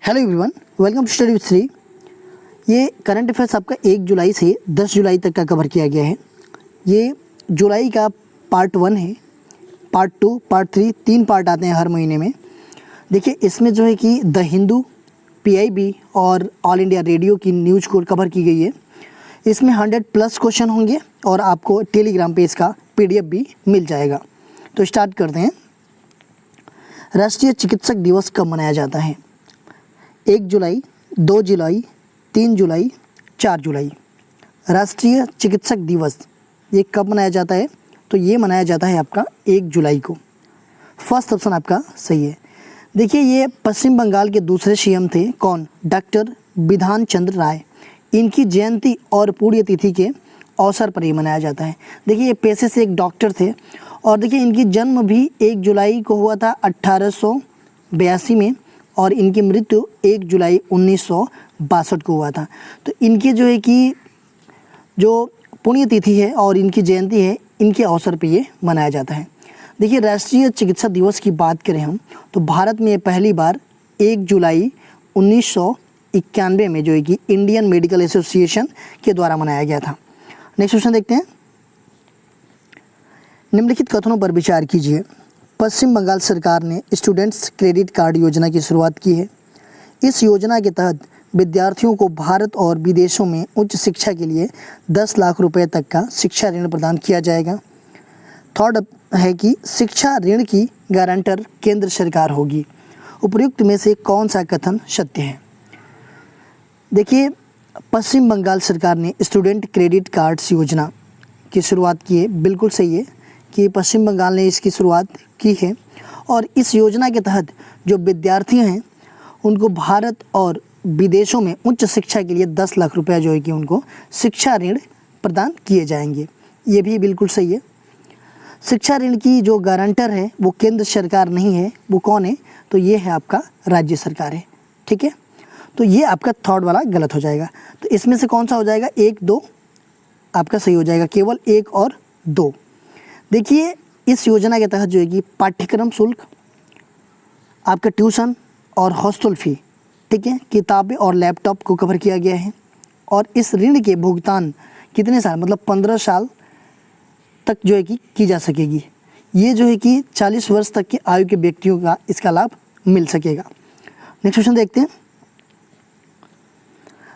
Hello everyone, welcome to study with Shri. ये current affairs आपका 1 जुलाई से 10 जुलाई तक का कवर किया गया है। ये जुलाई का पार्ट 1 है, पार्ट 2, पार्ट 3, 3 पार्ट आते हैं हर महीने में। देखिए इसमें जो है कि द हिंदू, पीआईबी और ऑल इंडिया रेडियो की न्यूज़ को कवर की गई है। इसमें 100+ क्वेश्चन होंगे और आपको टेलीग्राम पे इसका PDF भी मिल जाएगा। तो स्टार्ट करते हैं। राष्ट्रीय चिकित्सक दिवस कब मनाया जाता है? 1 जुलाई, 2 जुलाई, 3 जुलाई, 4 जुलाई। राष्ट्रीय चिकित्सक दिवस ये कब मनाया जाता है? तो ये मनाया जाता है आपका 1 जुलाई को। फर्स्ट ऑप्शन आपका सही है। देखिए ये पश्चिम बंगाल के दूसरे सीएम थे, कौन? डॉक्टर बिधान चंद्र राय। इनकी जयंती और पुण्यतिथि के अवसर पर ये मनाया जाता है। देखिए ये पेशे से एक डॉक्टर थे और देखिए इनकी जन्म भी 1 जुलाई को हुआ था 1882 में और इनकी मृत्यु 1 जुलाई 1962 को हुआ था। तो इनके जो है कि जो पुण्यतिथि है और इनकी जयंती है, इनके अवसर पे ये मनाया जाता है। देखिए राष्ट्रीय चिकित्सा दिवस की बात करें हम तो भारत में पहली बार 1 जुलाई 1991 में जो है कि इंडियन मेडिकल एसोसिएशन के द्वारा मनाया गया था। नेक्स्ट क्वेश्चन देखते हैं। निम्नलिखित कथनों पर विचार कीजिए। पश्चिम बंगाल सरकार ने स्टूडेंट्स क्रेडिट कार्ड योजना की शुरुआत की है। इस योजना के तहत विद्यार्थियों को भारत और विदेशों में उच्च शिक्षा के लिए 10 लाख रुपए तक का शिक्षा ऋण प्रदान किया जाएगा। थर्ड है कि शिक्षा ऋण की गारंटर केंद्र सरकार होगी। उपयुक्त में से कौन सा कथन सत्य है? देखिए पश्चिम बंगाल सरकार ने स्टूडेंट क्रेडिट कार्ड्स योजना की शुरुआत की है। बिल्कुल सही है कि पश्चिम बंगाल ने इसकी शुरुआत की है और इस योजना के तहत जो विद्यार्थी हैं उनको भारत और विदेशों में उच्च शिक्षा के लिए 10 लाख रुपया जो है कि उनको शिक्षा ऋण प्रदान किए जाएंगे। ये भी बिल्कुल सही है। शिक्षा ऋण की जो गारंटर है वो केंद्र सरकार नहीं है, वो कौन है? तो ये है आपका राज्य सरकार है। ठीक है, तो ये आपका थर्ड वाला गलत हो जाएगा। तो इसमें से कौन सा हो जाएगा? 1, 2 आपका सही हो जाएगा, केवल 1 और 2। देखिए इस योजना के तहत जो है कि पाठ्यक्रम शुल्क, आपका ट्यूशन और हॉस्टल फ़ी, ठीक है, किताबें और लैपटॉप को कवर किया गया है। और इस ऋण के भुगतान कितने साल, मतलब 15 साल तक जो है कि की जा सकेगी। ये जो है कि 40 वर्ष तक की आयु के व्यक्तियों का इसका लाभ मिल सकेगा। नेक्स्ट क्वेश्चन देखते हैं।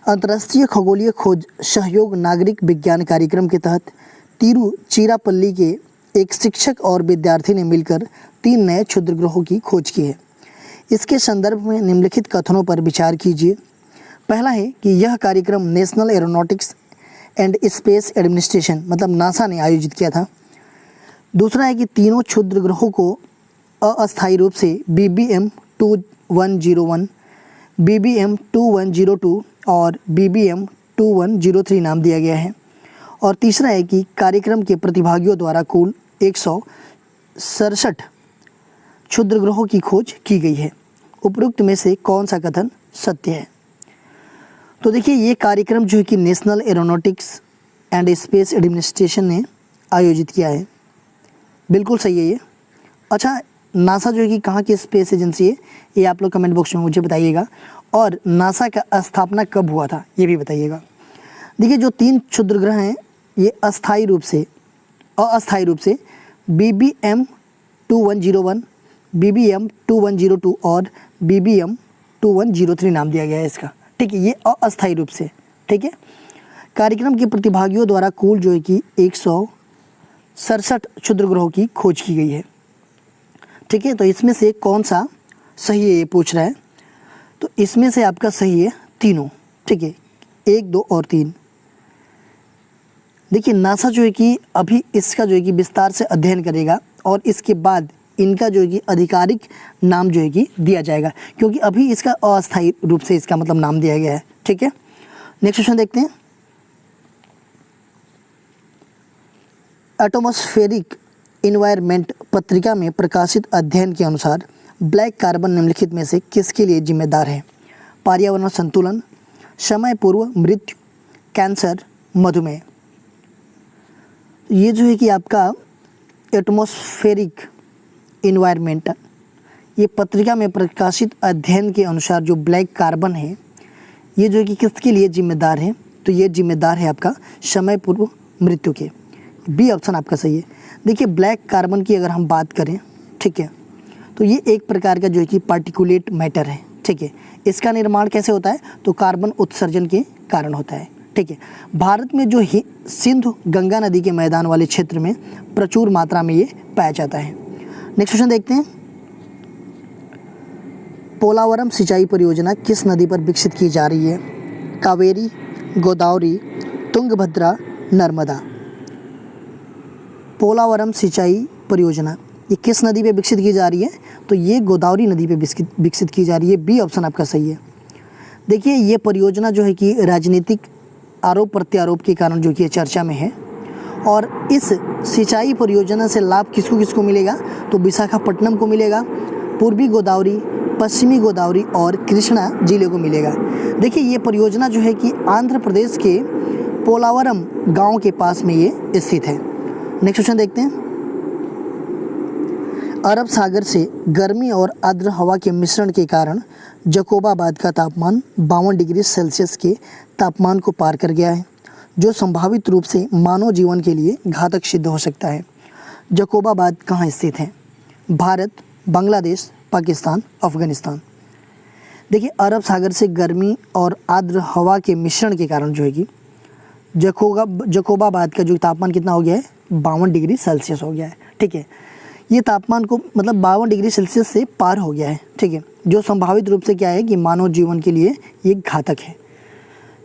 अंतर्राष्ट्रीय खगोलीय खोज सहयोग नागरिक विज्ञान कार्यक्रम के तहत तिरुचिरापल्ली के एक शिक्षक और विद्यार्थी ने मिलकर 3 नए क्षुद्र ग्रहों की खोज की है। इसके संदर्भ में निम्नलिखित कथनों पर विचार कीजिए। पहला है कि यह कार्यक्रम national aeronautics and space administration मतलब नासा ने आयोजित किया था। दूसरा है कि तीनों क्षुद्र ग्रहों को अस्थायी रूप से BBM 2101, BBM 2102 और BBM 2103 नाम दिया गया है। और तीसरा है कि कार्यक्रम के प्रतिभागियों द्वारा कुल 167 क्षुद्र ग्रहों की खोज की गई है। उपरोक्त में से कौन सा कथन सत्य है? तो देखिए ये कार्यक्रम जो है कि national aeronautics and space administration ने आयोजित किया है। बिल्कुल सही है ये। अच्छा, नासा जो है कि कहाँ की स्पेस एजेंसी है, ये आप लोग कमेंट बॉक्स में मुझे बताइएगा। और नासा का स्थापना कब हुआ था ये भी बताइएगा। देखिए जो 3 क्षुद्र ग्रह हैं ये अस्थायी रूप से BBM 2101, BBM 2102 और BBM 2103 नाम दिया गया है इसका। ठीक है, ये अस्थायी रूप से। ठीक है, कार्यक्रम के प्रतिभागियों द्वारा कुल जो है कि 167 क्षुद्र ग्रहों की खोज की गई है। ठीक है, तो इसमें से कौन सा सही है ये पूछ रहा है। तो इसमें से आपका सही है तीनों। ठीक है, 1, 2 और 3। देखिए नासा जो है कि अभी इसका जो है कि विस्तार से अध्ययन करेगा और इसके बाद इनका जो है कि आधिकारिक नाम जो है कि दिया जाएगा, क्योंकि अभी इसका अस्थायी रूप से इसका मतलब नाम दिया गया है। ठीक है, नेक्स्ट क्वेश्चन देखते हैं। एटमॉस्फेरिक इन्वायरमेंट पत्रिका में प्रकाशित अध्ययन के अनुसार ब्लैक कार्बन निम्नलिखित में से किसके लिए जिम्मेदार है? पर्यावरण संतुलन, समय पूर्व मृत्यु, कैंसर, मधुमेह। ये जो है कि आपका एटमॉस्फेरिक इन्वायरमेंट ये पत्रिका में प्रकाशित अध्ययन के अनुसार जो ब्लैक कार्बन है ये जो है कि किसके लिए जिम्मेदार है, तो ये जिम्मेदार है आपका समय पूर्व मृत्यु के। बी ऑप्शन आपका सही है। देखिए ब्लैक कार्बन की अगर हम बात करें, ठीक है, तो ये एक प्रकार का जो है कि पार्टिकुलेट मैटर है, ठीक है। इसका निर्माण कैसे होता है, तो कार्बन उत्सर्जन के कारण होता है, ठीक है। भारत में जो सिंधु गंगा नदी के मैदान वाले क्षेत्र में प्रचुर मात्रा में ये पाया जाता है। नेक्स्ट क्वेश्चन देखते हैं, पोलावरम सिंचाई परियोजना किस नदी पर विकसित की जा रही है? कावेरी, गोदावरी, तुंगभद्रा, नर्मदा। पोलावरम सिंचाई परियोजना ये किस नदी पे विकसित की जा रही है, तो ये गोदावरी नदी पे विकसित की जा रही है। बी ऑप्शन आपका सही है। देखिए ये परियोजना जो है कि राजनीतिक आरोप प्रत्यारोप के कारण जो कि चर्चा में है, और इस सिंचाई परियोजना से लाभ किसको किसको मिलेगा, तो विशाखापट्टनम को मिलेगा, पूर्वी गोदावरी, पश्चिमी गोदावरी और कृष्णा जिले को मिलेगा। देखिए ये परियोजना जो है कि आंध्र प्रदेश के पोलावरम गांव के पास में ये स्थित है। नेक्स्ट क्वेश्चन देखते हैं, अरब सागर से गर्मी और आर्द्र हवा के मिश्रण के कारण जकोबाबाद का तापमान 52 डिग्री सेल्सियस के तापमान को पार कर गया है, जो संभावित रूप से मानव जीवन के लिए घातक सिद्ध हो सकता है। जकोबाबाद कहाँ स्थित है? भारत, बांग्लादेश, पाकिस्तान, अफगानिस्तान। देखिए अरब सागर से गर्मी और आर्द्र हवा के मिश्रण के कारण जो है कि जकोबाबाद का जो तापमान कितना हो गया है, 52 डिग्री सेल्सियस हो गया है, ठीक है। ये तापमान को मतलब 52 डिग्री सेल्सियस से पार हो गया है, ठीक है, जो संभावित रूप से क्या है कि मानव जीवन के लिए ये घातक है।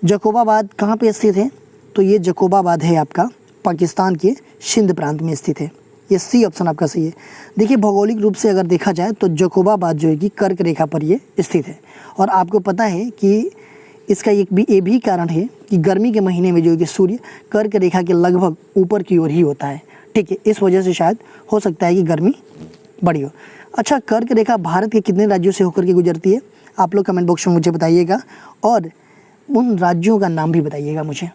जकोबाबाद कहाँ पे स्थित है, तो ये जकोबाबाद है आपका पाकिस्तान के सिंध प्रांत में स्थित है। ये सी ऑप्शन आपका सही है। देखिए भौगोलिक रूप से अगर देखा जाए तो जकोबाबाद जो है कि कर्क रेखा पर ये स्थित है, और आपको पता है कि इसका ये भी कारण है कि गर्मी के महीने में जो है कि सूर्य कर्क रेखा के लगभग ऊपर की ओर ही होता है, ठीक है। इस वजह से शायद हो सकता है कि गर्मी बढ़ी हो। अच्छा, कर्क रेखा भारत के कितने राज्यों से होकर के गुजरती है? आप लोग कमेंट बॉक्स में मुझे बताइएगा, और उन राज्यों का नाम भी बताइएगा मुझे।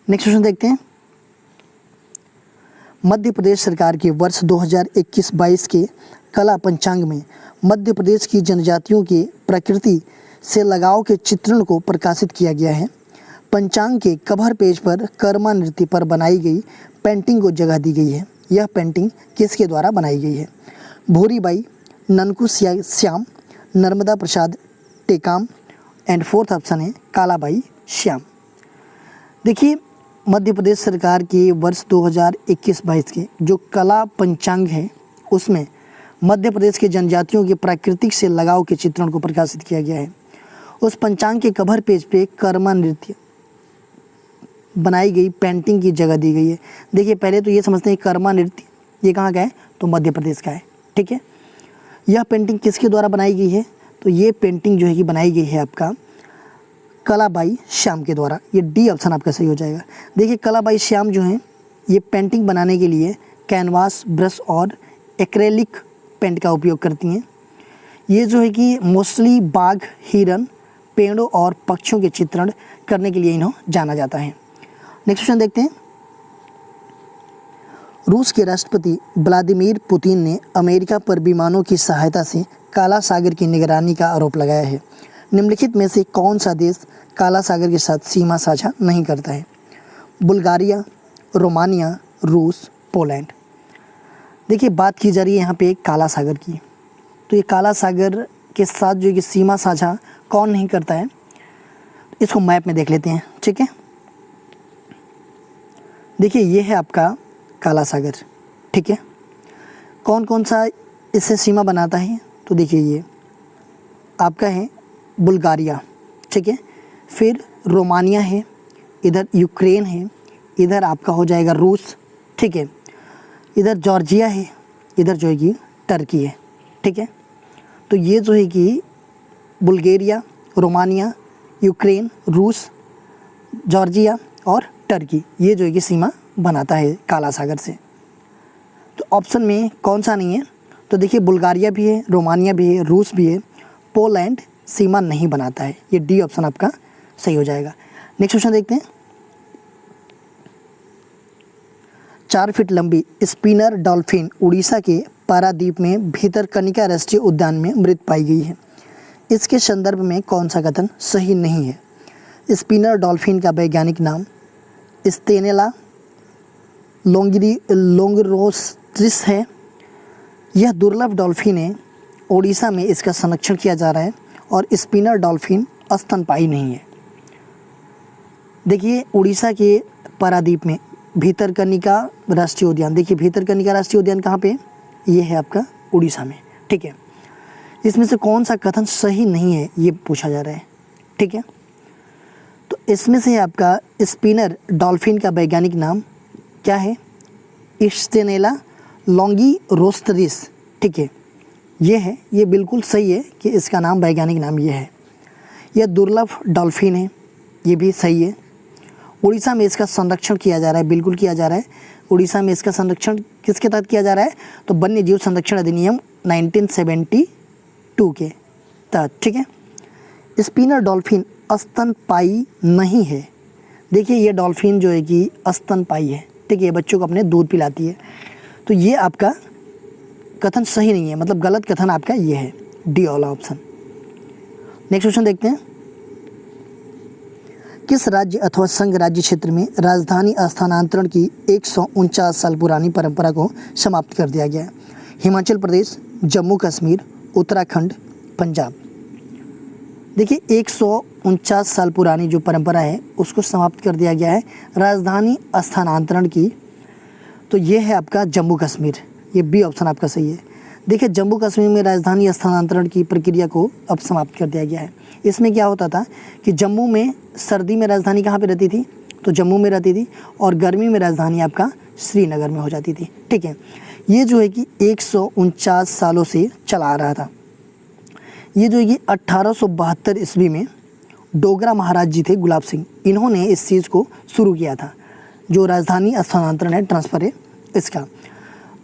नेक्स्ट क्वेश्चन देखते हैं, मध्य प्रदेश सरकार के वर्ष 2021-22 के कला पंचांग में मध्य प्रदेश की जनजातियों के प्रकृति से लगाव के चित्रण को प्रकाशित किया गया है। पंचांग के कवर पेज पर कर्मा नृत्य पर बनाई गई पेंटिंग को जगह दी गई है। यह पेंटिंग किसके द्वारा बनाई गई है? Bhuribai, Nanku Shyam, Narmada Prasad Tekam, and fourth option है कालाबाई श्याम। देखिए मध्य प्रदेश सरकार के वर्ष 2021-22 के जो कला पंचांग है उसमें मध्य प्रदेश के जनजातियों के प्राकृतिक से लगाव के चित्रण को प्रकाशित किया गया है। उस पंचांग के कवर पेज पे कर्मा नृत्य बनाई गई पेंटिंग की जगह दी गई है। देखिए पहले तो ये समझते हैं कर्मा नृत्य ये कहाँ का है, तो मध्य प्रदेश का है, ठीक है। यह पेंटिंग किसके द्वारा बनाई गई है, तो ये पेंटिंग जो है कि बनाई गई है आपका कलाबाई श्याम के द्वारा। ये डी ऑप्शन आपका सही हो जाएगा। देखिए कलाबाई श्याम जो हैं ये पेंटिंग बनाने के लिए कैनवास, ब्रश और एक्रेलिक पेंट का उपयोग करती हैं। ये जो है कि मोस्टली बाघ, हिरन, पेड़ों और पक्षियों के चित्रण करने के लिए इन्हें जाना जाता है। नेक्स्ट क्वेश्चन देखते हैं, रूस के राष्ट्रपति व्लादिमीर पुतिन ने अमेरिका पर विमानों की सहायता से काला सागर की निगरानी का आरोप लगाया है। निम्नलिखित में से कौन सा देश काला सागर के साथ सीमा साझा नहीं करता है? बुल्गारिया, रोमानिया, रूस, पोलैंड। देखिए बात की जा रही है यहाँ पे काला सागर की, तो ये काला सागर के साथ जो कि सीमा साझा कौन नहीं करता है, इसको मैप में देख लेते हैं, ठीक है। देखिए ये है आपका काला सागर, ठीक है। कौन कौन सा इससे सीमा बनाता है, तो देखिए ये आपका है बुल्गारिया, ठीक है, फिर रोमानिया है, इधर यूक्रेन है, इधर आपका हो जाएगा रूस, ठीक है, इधर जॉर्जिया है, इधर जो है कि टर्की है, ठीक है। तो ये जो है कि बुल्गारिया, रोमानिया, यूक्रेन, रूस, जॉर्जिया और टर्की, ये जो है कि सीमा बनाता है काला सागर से। तो ऑप्शन में कौन सा नहीं है, तो देखिए बुल्गारिया भी है, रोमानिया भी है, रूस भी है, पोलैंड सीमा नहीं बनाता है। ये डी ऑप्शन आपका सही हो जाएगा। नेक्स्ट क्वेश्चन देखते हैं, 4 फीट लंबी स्पिनर डॉल्फिन उड़ीसा के पारादीप में भितरकनिका राष्ट्रीय उद्यान में मृत पाई गई है। इसके संदर्भ में कौन सा कथन सही नहीं है? स्पिनर डॉल्फिन का वैज्ञानिक नाम स्टेनेला लोंगिरोस्ट्रिस है। यह दुर्लभ डॉल्फिन है। ओडिशा में इसका संरक्षण किया जा रहा है और स्पिनर डॉल्फिन स्तनपायी नहीं है। देखिए उड़ीसा के पारादीप में भितरकनिका राष्ट्रीय उद्यान, देखिए भितरकनिका राष्ट्रीय उद्यान कहाँ पे? ये है आपका उड़ीसा में, ठीक है। इसमें से कौन सा कथन सही नहीं है ये पूछा जा रहा है, ठीक है। तो इसमें से आपका स्पिनर डॉल्फिन का वैज्ञानिक नाम क्या है? स्टेनेला लोंगिरोस्ट्रिस, ठीक है। ये है, ये बिल्कुल सही है कि इसका नाम वैज्ञानिक नाम ये है। यह दुर्लभ डॉल्फिन है, ये भी सही है। उड़ीसा में इसका संरक्षण किया जा रहा है, बिल्कुल किया जा रहा है। उड़ीसा में इसका संरक्षण किसके तहत किया जा रहा है? तो वन्य जीव संरक्षण अधिनियम 1972 के तहत, ठीक है। स्पिनर डॉल्फिन स्तनपायी नहीं है। देखिए ये डॉल्फिन जो है कि स्तनपायी है, ठीक है, ये बच्चों को अपने दूध पिलाती है। तो ये आपका कथन सही नहीं है, मतलब गलत कथन आपका ये है, डी वाला ऑप्शन। नेक्स्ट क्वेश्चन देखते हैं। किस राज्य अथवा संघ राज्य क्षेत्र में राजधानी स्थानांतरण की 149 साल पुरानी परंपरा को समाप्त कर दिया गया है? हिमाचल प्रदेश, जम्मू कश्मीर, उत्तराखंड, पंजाब। देखिए 149 साल पुरानी जो परंपरा है उसको समाप्त कर दिया गया है राजधानी स्थानांतरण की। तो ये है आपका जम्मू कश्मीर, ये बी ऑप्शन आपका सही है। देखिए जम्मू कश्मीर में राजधानी स्थानांतरण की प्रक्रिया को अब समाप्त कर दिया गया है। इसमें क्या होता था कि जम्मू में सर्दी में राजधानी कहाँ पे रहती थी? तो जम्मू में रहती थी, और गर्मी में राजधानी आपका श्रीनगर में हो जाती थी, ठीक है। ये जो है कि 149 सालों से चला आ रहा था। ये जो है कि 1872 ईस्वी में डोगरा महाराज जी थे गुलाब सिंह, इन्होंने इस चीज़ को शुरू किया था, जो राजधानी स्थानांतरण है, ट्रांसफ़र है इसका।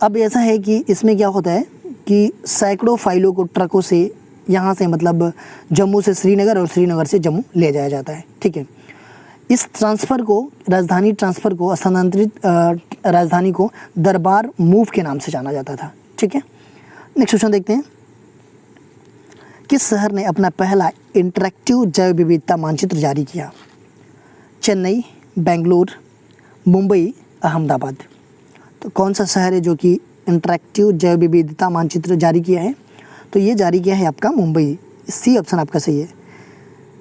अब ऐसा है कि इसमें क्या होता है कि सैकड़ों फाइलों को ट्रकों से यहाँ से मतलब जम्मू से श्रीनगर और श्रीनगर से जम्मू ले जाया जाता है, ठीक है। इस ट्रांसफ़र को, राजधानी ट्रांसफ़र को, स्थानांतरित राजधानी को दरबार मूव के नाम से जाना जाता था, ठीक है। नेक्स्ट क्वेश्चन देखते हैं। किस शहर ने अपना पहला इंटरैक्टिव जैव विविधता मानचित्र जारी किया? चेन्नई, बेंगलुरु, मुंबई, अहमदाबाद। तो कौन सा शहर है जो कि इंटरैक्टिव जैव विविधता मानचित्र जारी किया है? तो ये जारी किया है आपका मुंबई, सी ऑप्शन आपका सही है।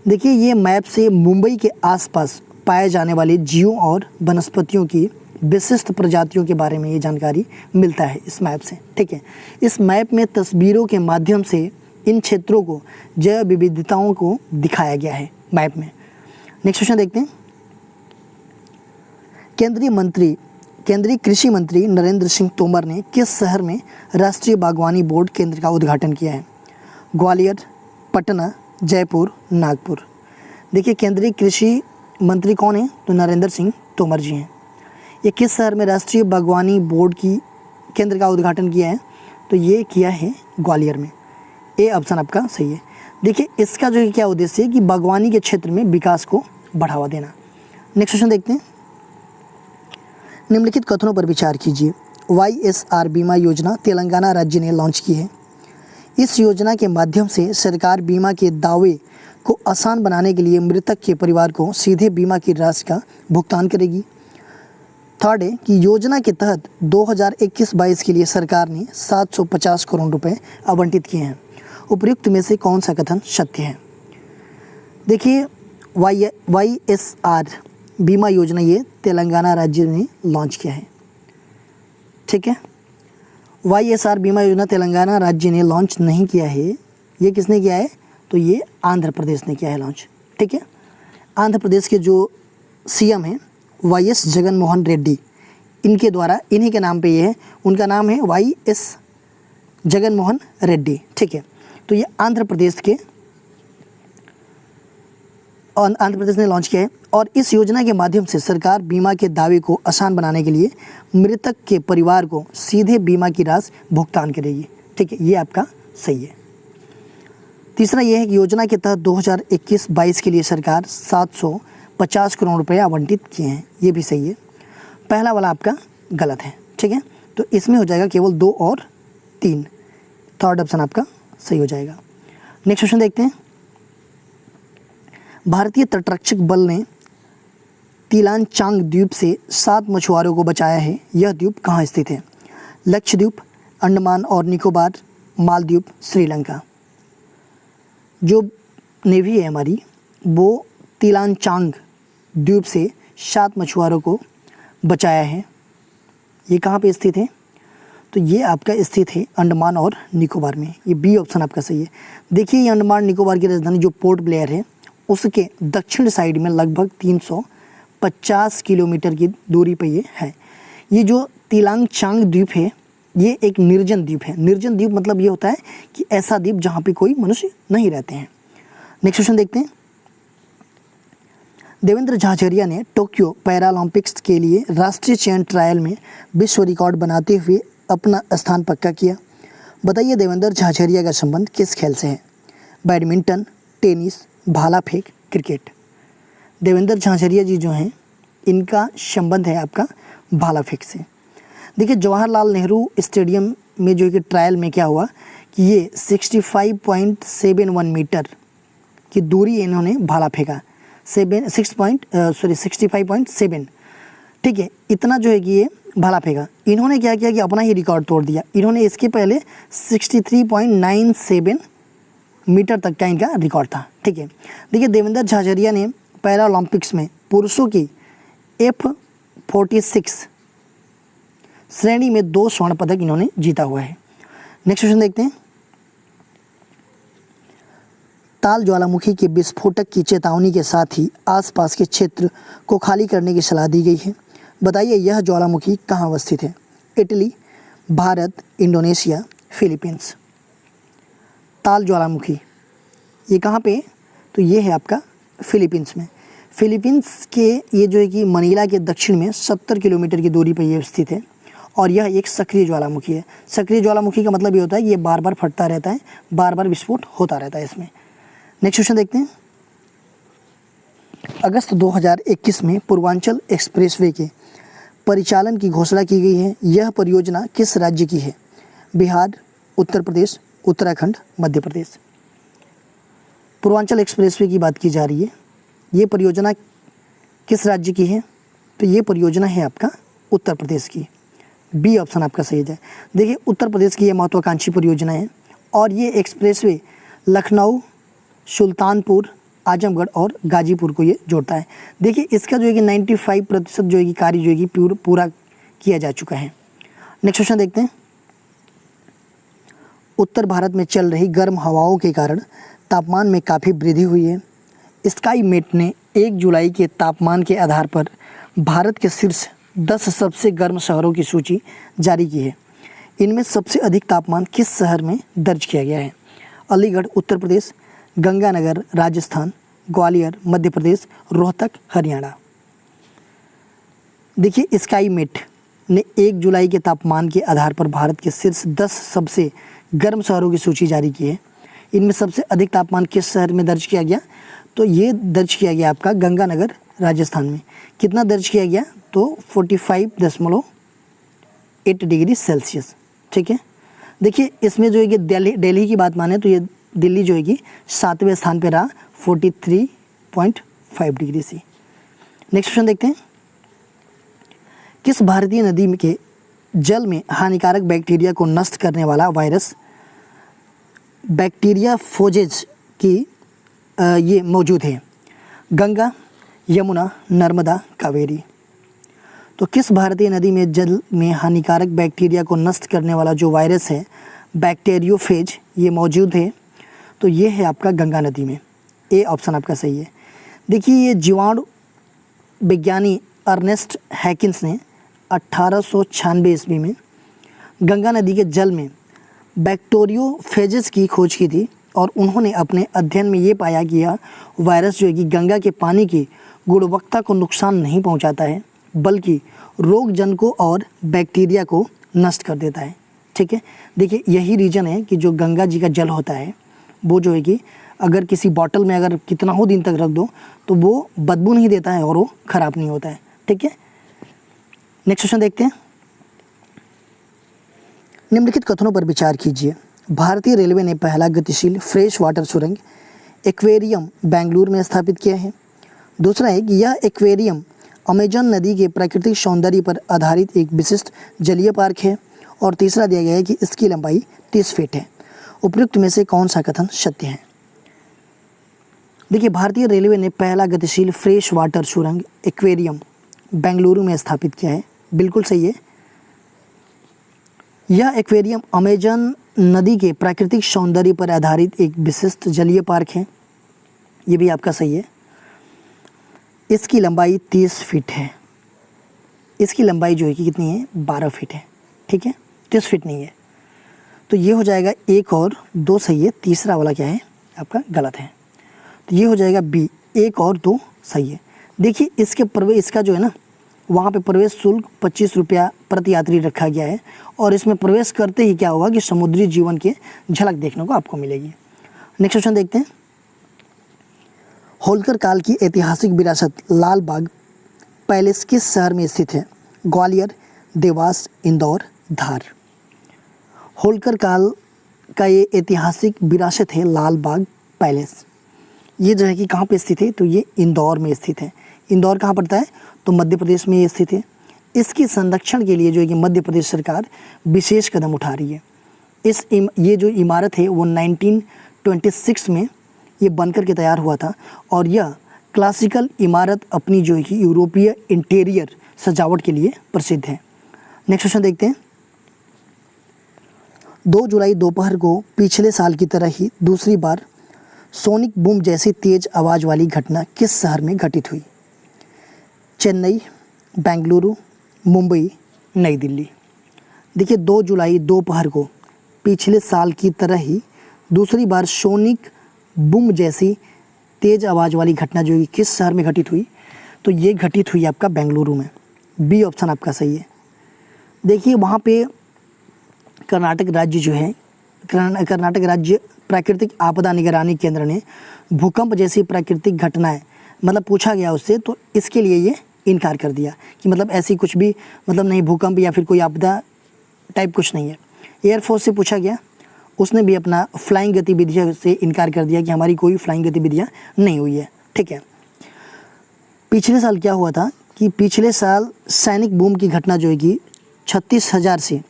देखिए ये मैप से मुंबई के आसपास पाए जाने वाले जीवों और वनस्पतियों की विशिष्ट प्रजातियों के बारे में ये जानकारी मिलता है इस मैप से, ठीक है। इस मैप में तस्वीरों के माध्यम से इन क्षेत्रों को, जैव विविधताओं को दिखाया गया है मैप में। नेक्स्ट क्वेश्चन देखते हैं। केंद्रीय कृषि मंत्री नरेंद्र सिंह तोमर ने किस शहर में राष्ट्रीय बागवानी बोर्ड केंद्र का उद्घाटन किया है? ग्वालियर, पटना, जयपुर, नागपुर। देखिए केंद्रीय कृषि मंत्री कौन है? तो नरेंद्र सिंह तोमर जी हैं। ये किस शहर में राष्ट्रीय बागवानी बोर्ड की केंद्र का उद्घाटन किया है? तो ये किया है ग्वालियर में, ए ऑप्शन आपका सही है। देखिए इसका जो क्या उद्देश्य है कि बागवानी के क्षेत्र में विकास को बढ़ावा देना। नेक्स्ट क्वेश्चन देखते हैं। निम्नलिखित कथनों पर विचार कीजिए। YSR बीमा योजना तेलंगाना राज्य ने लॉन्च की है। इस योजना के माध्यम से सरकार बीमा के दावे को आसान बनाने के लिए मृतक के परिवार को सीधे बीमा की राशि का भुगतान करेगी। थर्ड है कि योजना के तहत 2021-22 के लिए सरकार ने 750 करोड़ रुपए आवंटित किए हैं। उपयुक्त में से कौन सा कथन सत्य है? देखिए YSR बीमा योजना ये तेलंगाना राज्य ने लॉन्च किया है, ठीक है। YSR बीमा योजना तेलंगाना राज्य ने लॉन्च नहीं किया है, ये किसने किया है? तो ये आंध्र प्रदेश ने किया है लॉन्च, ठीक है। आंध्र प्रदेश के जो CM हैं YS जगनमोहन रेड्डी, इनके द्वारा, इन्हीं के नाम पे ये है, उनका नाम है YS जगनमोहन रेड्डी, ठीक है। तो ये आंध्र प्रदेश ने लॉन्च किया है। और इस योजना के माध्यम से सरकार बीमा के दावे को आसान बनाने के लिए मृतक के परिवार को सीधे बीमा की राशि भुगतान करेगी, ठीक है। ये आपका सही है। तीसरा ये है कि योजना के तहत 2021-22 के लिए सरकार 750 करोड़ रुपए आवंटित किए हैं, ये भी सही है। पहला वाला आपका गलत है, ठीक है। तो इसमें हो जाएगा केवल 2 और 3, थर्ड ऑप्शन आपका सही हो जाएगा। नेक्स्ट क्वेश्चन देखते हैं। भारतीय तटरक्षक बल ने तिलानचांग द्वीप से 7 मछुआरों को बचाया है। यह द्वीप कहाँ स्थित है? लक्षद्वीप, अंडमान और निकोबार, मालदीव, श्रीलंका। जो नेवी है हमारी वो तिलानचांग द्वीप से 7 मछुआरों को बचाया है। ये कहाँ पे स्थित है? तो ये आपका स्थित है अंडमान और निकोबार में। ये बी ऑप्शन आपका सही है। देखिए ये अंडमान निकोबार की राजधानी जो पोर्ट ब्लेयर है उसके दक्षिण साइड में लगभग 350 किलोमीटर की दूरी पर ये है। ये जो तिलांगचांग द्वीप है ये एक निर्जन द्वीप है। निर्जन द्वीप मतलब ये होता है कि ऐसा द्वीप जहाँ पे कोई मनुष्य नहीं रहते हैं। नेक्स्ट क्वेश्चन देखते हैं। देवेंद्र झाझरिया ने टोक्यो पैरालंपिक्स के लिए राष्ट्रीय चयन ट्रायल में विश्व रिकॉर्ड बनाते हुए अपना स्थान पक्का किया। बताइए देवेंद्र झाझरिया का संबंध किस खेल से है? बैडमिंटन, टेनिस, भाला फेंक, क्रिकेट। देवेंद्र झाझरिया जी जो हैं इनका संबंध है आपका भाला फेंक से। देखिए जवाहरलाल नेहरू स्टेडियम में जो कि ट्रायल में क्या हुआ कि ये 65.71 मीटर की दूरी इन्होंने भाला फेंका। 65.7, ठीक है, इतना जो है कि ये भाला फेंका। इन्होंने क्या किया कि अपना ही रिकॉर्ड तोड़ दिया। इन्होंने इसके पहले 63.97 मीटर तक का इनका रिकॉर्ड था। ठीक है, देखिए देवेंद्र झाझरिया ने पैरालंपिक्स में पुरुषों की F46 श्रेणी में 2 स्वर्ण पदक इन्होंने जीता हुआ है। नेक्स्ट क्वेश्चन देखते हैं। ताल ज्वालामुखी के विस्फोटक की चेतावनी के साथ ही आसपास के क्षेत्र को खाली करने की सलाह दी गई है। बताइए यह ज्वालामुखी कहाँ अवस्थित है? Italy, Bharat, Indonesia, Philippines. ताल ज्वालामुखी ये कहाँ पे? तो ये है आपका फिलीपींस में। फिलीपींस के ये जो है कि मनीला के दक्षिण में 70 किलोमीटर की दूरी पर ये स्थित है और यह एक सक्रिय ज्वालामुखी है। सक्रिय ज्वालामुखी का मतलब ये होता है कि ये बार बार फटता रहता है, बार बार विस्फोट होता रहता है इसमें। नेक्स्ट क्वेश्चन देखते हैं। अगस्त 2021 में पूर्वांचल एक्सप्रेसवे के परिचालन की घोषणा की गई है। यह परियोजना किस राज्य की है? बिहार, उत्तर प्रदेश, उत्तराखंड, मध्य प्रदेश। पूर्वांचल एक्सप्रेसवे की बात की जा रही है। ये परियोजना किस राज्य की है? तो ये परियोजना है आपका उत्तर प्रदेश की। बी ऑप्शन आपका सही है। देखिए उत्तर प्रदेश की ये महत्वाकांक्षी परियोजना है और ये एक्सप्रेसवे लखनऊ, सुल्तानपुर, आजमगढ़ और गाजीपुर को ये जोड़ता है। देखिए इसका जो है कि 95% जो है कि कार्य जो है कि पूरा किया जा चुका है। नेक्स्ट क्वेश्चन देखते हैं। उत्तर भारत में चल रही गर्म हवाओं के कारण तापमान में काफ़ी वृद्धि हुई है। स्काईमेट ने 1 जुलाई के तापमान के आधार पर भारत के शीर्ष 10 सबसे गर्म शहरों की सूची जारी की है। इनमें सबसे अधिक तापमान किस शहर में दर्ज किया गया है? अलीगढ़, उत्तर प्रदेश, गंगानगर, राजस्थान, ग्वालियर, मध्य प्रदेश, रोहतक, हरियाणा। देखिए स्काईमेट ने 1 जुलाई के तापमान के आधार पर भारत के शीर्ष 10 सबसे गर्म शहरों की सूची जारी की है। इनमें सबसे अधिक तापमान किस शहर में दर्ज किया गया? तो ये दर्ज किया गया आपका गंगानगर, राजस्थान में। कितना दर्ज किया गया? तो 45.8 डिग्री सेल्सियस। ठीक है, देखिए इसमें जो है कि दिल्ली की बात माने तो ये दिल्ली जो है कि 7वें स्थान पर रहा 43.5 डिग्री से। नेक्स्ट क्वेश्चन देखते हैं। किस भारतीय नदी के जल में हानिकारक बैक्टीरिया को नष्ट करने वाला वायरस बैक्टीरियाफोजेज की ये मौजूद है? गंगा, यमुना, नर्मदा, कावेरी। तो किस भारतीय नदी में जल में हानिकारक बैक्टीरिया को नष्ट करने वाला जो वायरस है बैक्टीरियोफेज ये मौजूद है? तो ये है आपका गंगा नदी में। ए ऑप्शन आपका सही है। देखिए ये जीवाणु विज्ञानी अर्नेस्ट हैकिंस ने 1896 ईस्वी में गंगा नदी के जल में बैक्टीरियोफेजेस की खोज की थी और उन्होंने अपने अध्ययन में ये पाया कि यह वायरस जो है कि गंगा के पानी की गुणवत्ता को नुकसान नहीं पहुंचाता है बल्कि रोगजनकों और बैक्टीरिया को नष्ट कर देता है। ठीक है, देखिए यही रीज़न है कि जो गंगा जी का जल होता है वो जो है कि अगर किसी बॉटल में अगर कितना हो दिन तक रख दो तो वो बदबू नहीं देता है और वो ख़राब नहीं होता है। ठीक है, नेक्स्ट क्वेश्चन देखते हैं। निम्नलिखित कथनों पर विचार कीजिए। भारतीय रेलवे ने पहला गतिशील फ्रेश वाटर सुरंग एक्वेरियम बेंगलुरु में स्थापित किया है। दूसरा है कि यह एक्वेरियम अमेजन नदी के प्राकृतिक सौंदर्य पर आधारित एक विशिष्ट जलीय पार्क है। और तीसरा दिया गया है कि इसकी लंबाई 30 फीट है। उपयुक्त में से कौन सा कथन सत्य है? देखिए, भारतीय रेलवे ने पहला गतिशील फ्रेश वाटर सुरंग एक्वेरियम बेंगलुरु में स्थापित किया है, बिल्कुल सही है। यह एक्वेरियम अमेजन नदी के प्राकृतिक सौंदर्य पर आधारित एक विशिष्ट जलीय पार्क है, ये भी आपका सही है। इसकी लंबाई 30 फीट है। इसकी लंबाई जो है कि कितनी है? 12 फीट है, ठीक है, 30 फीट नहीं है। तो ये हो जाएगा 1 और 2 सही है, तीसरा वाला क्या है आपका गलत है। तो ये हो जाएगा बी, 1 और 2 सही है। देखिए, इसके प्रवेश, इसका जो है ना, वहाँ पे प्रवेश शुल्क 25 रुपया प्रति यात्री रखा गया है। और इसमें प्रवेश करते ही क्या होगा कि समुद्री जीवन की झलक देखने को आपको मिलेगी। नेक्स्ट क्वेश्चन देखते हैं। होलकर काल की ऐतिहासिक विरासत लाल बाग पैलेस किस शहर में स्थित है? ग्वालियर, देवास, इंदौर, धार। होलकर काल का ये ऐतिहासिक विरासत है लाल बाग पैलेस। ये जो है कि कहाँ पे स्थित है? तो ये इंदौर में स्थित है। इंदौर कहाँ पड़ता है? तो मध्य प्रदेश में ये स्थित है। इसकी संरक्षण के लिए जो है कि मध्य प्रदेश सरकार विशेष कदम उठा रही है। ये जो इमारत है वो 1926 में ये बनकर के तैयार हुआ था। और यह क्लासिकल इमारत अपनी जो है कि यूरोपीय इंटीरियर सजावट के लिए प्रसिद्ध है। नेक्स्ट क्वेश्चन देखते हैं। 2 जुलाई दोपहर को पिछले साल की तरह ही दूसरी बार सोनिक बूम जैसी तेज आवाज़ वाली घटना किस शहर में घटित हुई? चेन्नई, बेंगलुरु, मुंबई, नई दिल्ली। देखिए, 2 जुलाई दोपहर को पिछले साल की तरह ही दूसरी बार सोनिक बूम जैसी तेज़ आवाज़ वाली घटना जो है किस शहर में घटित हुई? तो ये घटित हुई आपका बेंगलुरु में। बी ऑप्शन आपका सही है। देखिए, वहाँ पे कर्नाटक राज्य जो है, कर्नाटक राज्य प्राकृतिक आपदा निगरानी केंद्र ने भूकंप जैसी प्राकृतिक घटनाएं मतलब पूछा गया उससे, तो इसके लिए ये इनकार कर दिया कि मतलब ऐसी कुछ भी मतलब नहीं, भूकंप या फिर कोई आपदा टाइप कुछ नहीं है। एयरफोर्स से पूछा गया, उसने भी अपना फ्लाइंग गतिविधियों से इनकार कर दिया कि हमारी कोई फ्लाइंग गतिविधियाँ नहीं हुई है, ठीक है। पिछले साल क्या हुआ था कि पिछले साल सैनिक बूम की घटना जो है कि 36,000 से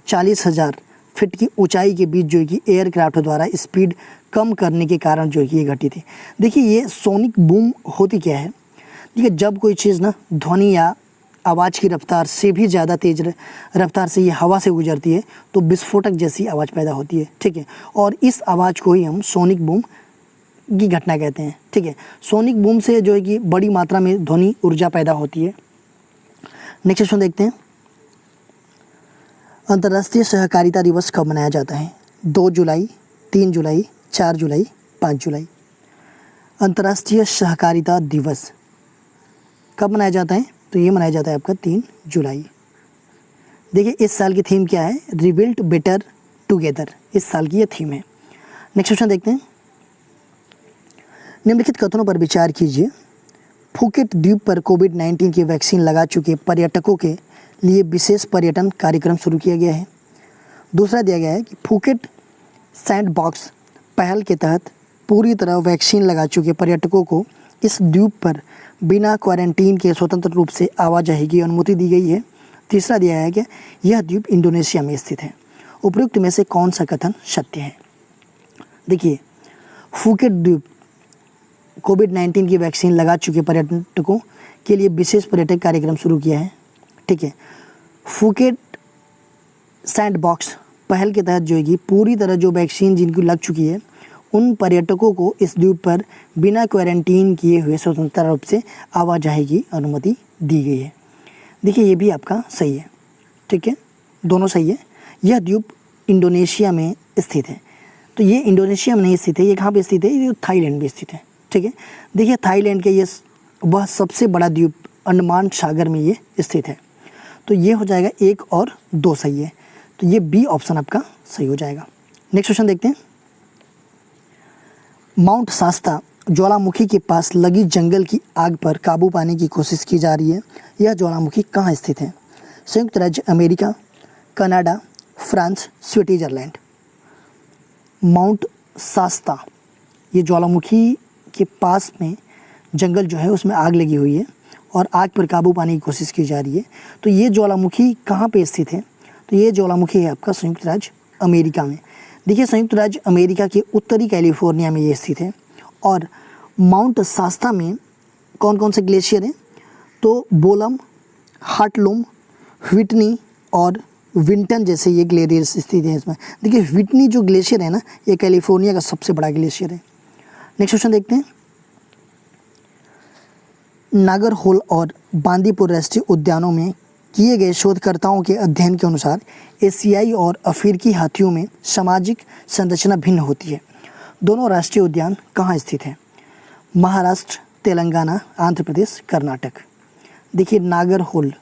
40,000 फीट की ऊंचाई के बीच जो है कि एयरक्राफ्ट द्वारा स्पीड कम करने के कारण जो है कि ये घटी थी। देखिए, ये सोनिक बूम होती क्या है? देखिए, जब कोई चीज़ ना ध्वनि या आवाज़ की रफ्तार से भी ज़्यादा तेज़ रफ्तार से ये हवा से गुजरती है तो विस्फोटक जैसी आवाज़ पैदा होती है, ठीक है। और इस आवाज़ को ही हम सोनिक बूम की घटना कहते हैं, ठीक है। सोनिक बूम से जो है कि बड़ी मात्रा में ध्वनि ऊर्जा पैदा होती है। नेक्स्ट क्वेश्चन देखते हैं। अंतर्राष्ट्रीय सहकारिता दिवस कब मनाया जाता है? 2 जुलाई, 3 जुलाई, 4 जुलाई, 5 जुलाई। अंतर्राष्ट्रीय सहकारिता दिवस कब मनाया जाता है? तो ये मनाया जाता है आपका 3 जुलाई। देखिए, इस साल की थीम क्या है? रिबिल्ड बेटर टुगेदर, इस साल की ये थीम है। नेक्स्ट क्वेश्चन देखते हैं। निम्नलिखित कथनों पर विचार कीजिए। फुकेट द्वीप पर कोविड-19 की वैक्सीन लगा चुके पर्यटकों के लिए विशेष पर्यटन कार्यक्रम शुरू किया गया है। दूसरा दिया गया है कि फुकेट सैंडबॉक्स पहल के तहत पूरी तरह वैक्सीन लगा चुके पर्यटकों को इस द्वीप पर बिना क्वारंटीन के स्वतंत्र रूप से आवाजाही की अनुमति दी गई है। तीसरा दिया है कि यह द्वीप इंडोनेशिया में स्थित है। उपयुक्त में से कौन सा कथन सत्य है? देखिए, फुकेट द्वीप कोविड-19 की वैक्सीन लगा चुके पर्यटकों के लिए विशेष पर्यटक कार्यक्रम शुरू किया है, ठीक है। फुकेट सैंडबॉक्स पहल के तहत जो है कि पूरी तरह जो वैक्सीन जिनको लग चुकी है उन पर्यटकों को इस द्वीप पर बिना क्वारंटीन किए हुए स्वतंत्र रूप से आवाजाही की अनुमति दी गई है। देखिए, ये भी आपका सही है, ठीक है, दोनों सही है। यह द्वीप इंडोनेशिया में स्थित है। तो ये इंडोनेशिया में नहीं स्थित है, ये कहाँ पे स्थित है? ये थाईलैंड में स्थित है, ठीक है। देखिए, थाईलैंड के ये वह सबसे बड़ा द्वीप अंडमान सागर में ये स्थित है। तो ये हो जाएगा 1 और 2 सही है। तो ये बी ऑप्शन आपका सही हो जाएगा। नेक्स्ट क्वेश्चन देखते हैं। माउंट शास्ता ज्वालामुखी के पास लगी जंगल की आग पर काबू पाने की कोशिश की जा रही है। यह ज्वालामुखी कहाँ स्थित है? संयुक्त राज्य America, Canada, France, Switzerland. Mount Shasta, ये ज्वालामुखी के पास में जंगल जो है उसमें आग लगी हुई है और आग पर काबू पाने की कोशिश की जा रही है। तो ये ज्वालामुखी कहाँ पे स्थित है? तो ये ज्वालामुखी है आपका संयुक्त राज्य अमेरिका में। देखिए, संयुक्त राज्य अमेरिका के उत्तरी कैलिफोर्निया में ये स्थित है। और माउंट शास्ता में कौन कौन से ग्लेशियर हैं? तो बोलम, हार्टलूम, व्हिटनी और विंटन जैसे ये ग्लेशियर स्थित हैं इसमें। देखिए, व्हिटनी जो ग्लेशियर है ना, ये कैलिफोर्निया का सबसे बड़ा ग्लेशियर है। नेक्स्ट क्वेश्चन देखते हैं। नागरहोल और बांदीपुर राष्ट्रीय उद्यानों में किए गए शोधकर्ताओं के अध्ययन के अनुसार एशियाई और अफ्रीकी हाथियों में सामाजिक संरचना भिन्न होती है। दोनों राष्ट्रीय उद्यान कहाँ स्थित हैं? महाराष्ट्र, तेलंगाना, आंध्र प्रदेश, कर्नाटक। देखिए, नागरहोल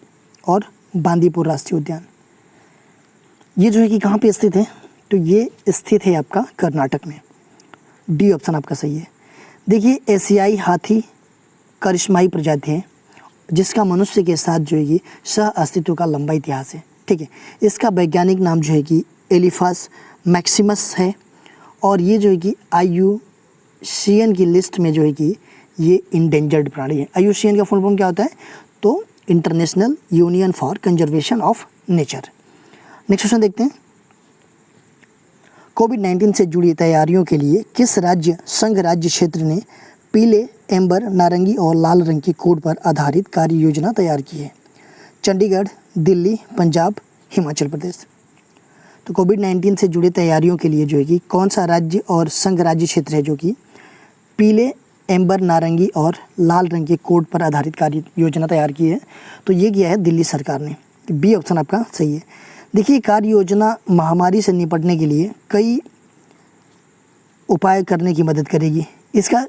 और बांदीपुर राष्ट्रीय उद्यान ये जो है कि कहाँ पे स्थित है? तो ये स्थित है आपका कर्नाटक में। डी ऑप्शन आपका सही है। देखिए, एशियाई हाथी करिश्माई प्रजाति है जिसका मनुष्य के साथ जो है कि सह अस्तित्व का लंबा इतिहास है। ठीक है, इसका वैज्ञानिक नाम जो है कि एलिफास मैक्सिमस है और ये जो है कि IUCN की लिस्ट में जो है कि ये इंडेंजर्ड प्राणी है। IUCN का फुल फॉर्म क्या होता है? तो international union for conservation of nature. Next question देखते हैं। कोविड-19 से जुड़ी तैयारियों के लिए किस राज्य संघ राज्य क्षेत्र ने पीले, एम्बर, नारंगी और लाल रंग की कोड पर आधारित कार्य योजना तैयार की है? चंडीगढ़, दिल्ली, पंजाब, हिमाचल प्रदेश। तो कोविड-19 से जुड़ी तैयारियों के लिए जो है कि कौन सा राज्य और संघ राज्य क्षेत्र है जो कि पीले, एम्बर, नारंगी और लाल रंग के कोड पर आधारित कार्य योजना तैयार की है? तो ये किया है दिल्ली सरकार ने। बी ऑप्शन आपका सही है। देखिए, कार्य योजना महामारी से निपटने के लिए कई उपाय करने की मदद करेगी। इसका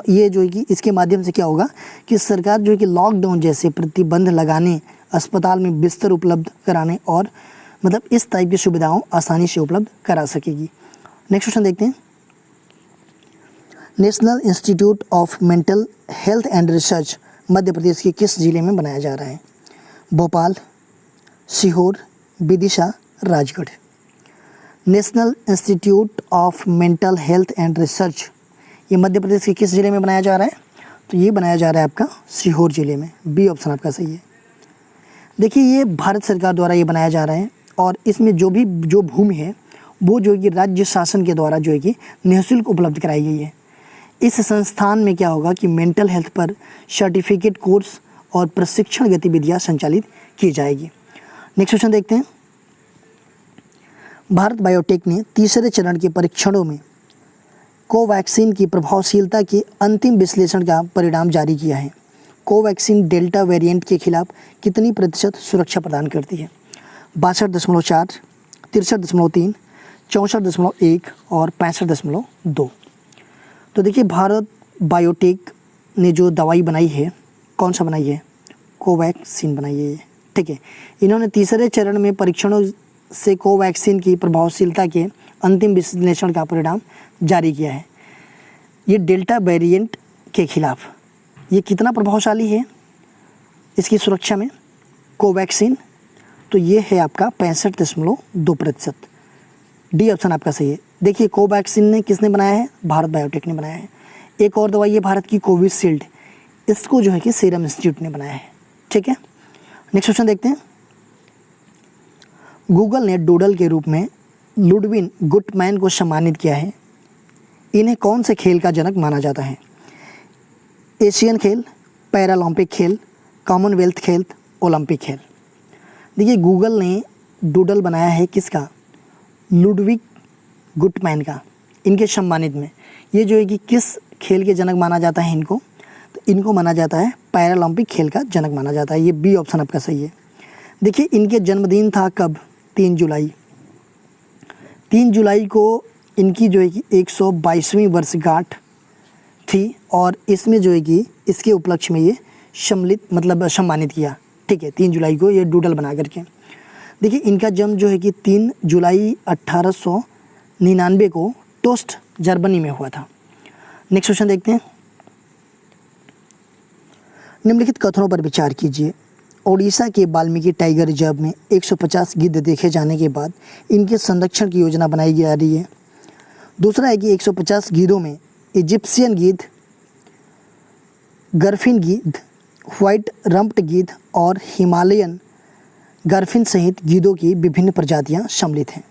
ये जो है कि इसके माध्यम से क्या होगा कि सरकार जो है कि लॉकडाउन जैसे प्रतिबंध लगाने, अस्पताल में बिस्तर उपलब्ध कराने और मतलब इस टाइप की सुविधाओं आसानी से उपलब्ध करा सकेगी। नेक्स्ट क्वेश्चन देखते हैं। National Institute of Mental Health and Research Madhya Pradesh के किस जिले में बनाया जा रहा है? Bhopal, Sehore, Vidisha, Rajgarh. National Institute of Mental Health and Research ये मध्य प्रदेश के किस ज़िले में बनाया जा रहा है? तो ये बनाया जा रहा है आपका सीहोर ज़िले में। बी ऑप्शन आपका सही है। देखिए, ये भारत सरकार द्वारा ये बनाया जा रहा है और इसमें जो भूमि है वो जो है कि राज्य शासन के द्वारा जो है कि निःशुल्क उपलब्ध कराई गई है। इस संस्थान में क्या होगा कि मेंटल हेल्थ पर सर्टिफिकेट कोर्स और प्रशिक्षण गतिविधियाँ संचालित की जाएगी। नेक्स्ट क्वेश्चन देखते हैं। भारत बायोटेक ने तीसरे चरण के परीक्षणों में कोवैक्सीन की प्रभावशीलता के अंतिम विश्लेषण का परिणाम जारी किया है। कोवैक्सीन डेल्टा वेरिएंट के खिलाफ कितनी प्रतिशत सुरक्षा प्रदान करती है? 62.4, 63.3, 64.1 और 65.2। तो देखिए, भारत बायोटेक ने जो दवाई बनाई है, कौन सा बनाई है? कोवैक्सीन बनाई है। ठीक है, इन्होंने तीसरे चरण में परीक्षणों से कोवैक्सीन की प्रभावशीलता के अंतिम विश्लेषण का परिणाम जारी किया है। ये डेल्टा वेरिएंट के खिलाफ ये कितना प्रभावशाली है इसकी सुरक्षा में कोवैक्सीन? तो ये है आपका 65.2%। डी ऑप्शन आपका सही है। देखिए, कोवैक्सीन ने किसने बनाया है? भारत बायोटेक ने बनाया है। एक और दवाई है भारत की कोविशील्ड, इसको जो है कि सीरम इंस्टीट्यूट ने बनाया है। ठीक है, नेक्स्ट क्वेश्चन देखते हैं। गूगल ने डूडल के रूप में लुडविन गुटमैन को सम्मानित किया है। इन्हें कौन से खेल का जनक माना जाता है? एशियन खेल, पैरालंपिक खेल, कॉमनवेल्थ खेल, ओलंपिक खेल। देखिए, गूगल ने डूडल बनाया है किसका? लुडविग गुटमैन का, इनके सम्मानित में। ये जो है कि किस खेल के जनक माना जाता है इनको? तो इनको माना जाता है पैरालंपिक खेल का जनक माना जाता है। ये बी ऑप्शन आपका सही है। देखिए, इनके जन्मदिन था कब? 3 जुलाई। 3 जुलाई को इनकी जो है कि 122वीं वर्षगांठ थी और इसमें जो है कि इसके उपलक्ष्य में ये सम्मानित किया। ठीक है, 3 जुलाई को ये डूडल बना करके। देखिए, इनका जन्म जो है कि 3 जुलाई 1899 को टोस्ट जर्मनी में हुआ था। नेक्स्ट क्वेश्चन देखते हैं। निम्नलिखित कथनों पर विचार कीजिए। ओडिशा के वाल्मीकि टाइगर रिजर्व में 150 गिद्ध देखे जाने के बाद इनके संरक्षण की योजना बनाई जा रही है। दूसरा है कि 150 गिद्धों में इजिप्शियन गिद्ध, गर्फिन गिद्ध, व्हाइट रम्प्ड गिद्ध और हिमालयन गर्फिन सहित गिद्धों की विभिन्न प्रजातियां सम्मिलित हैं।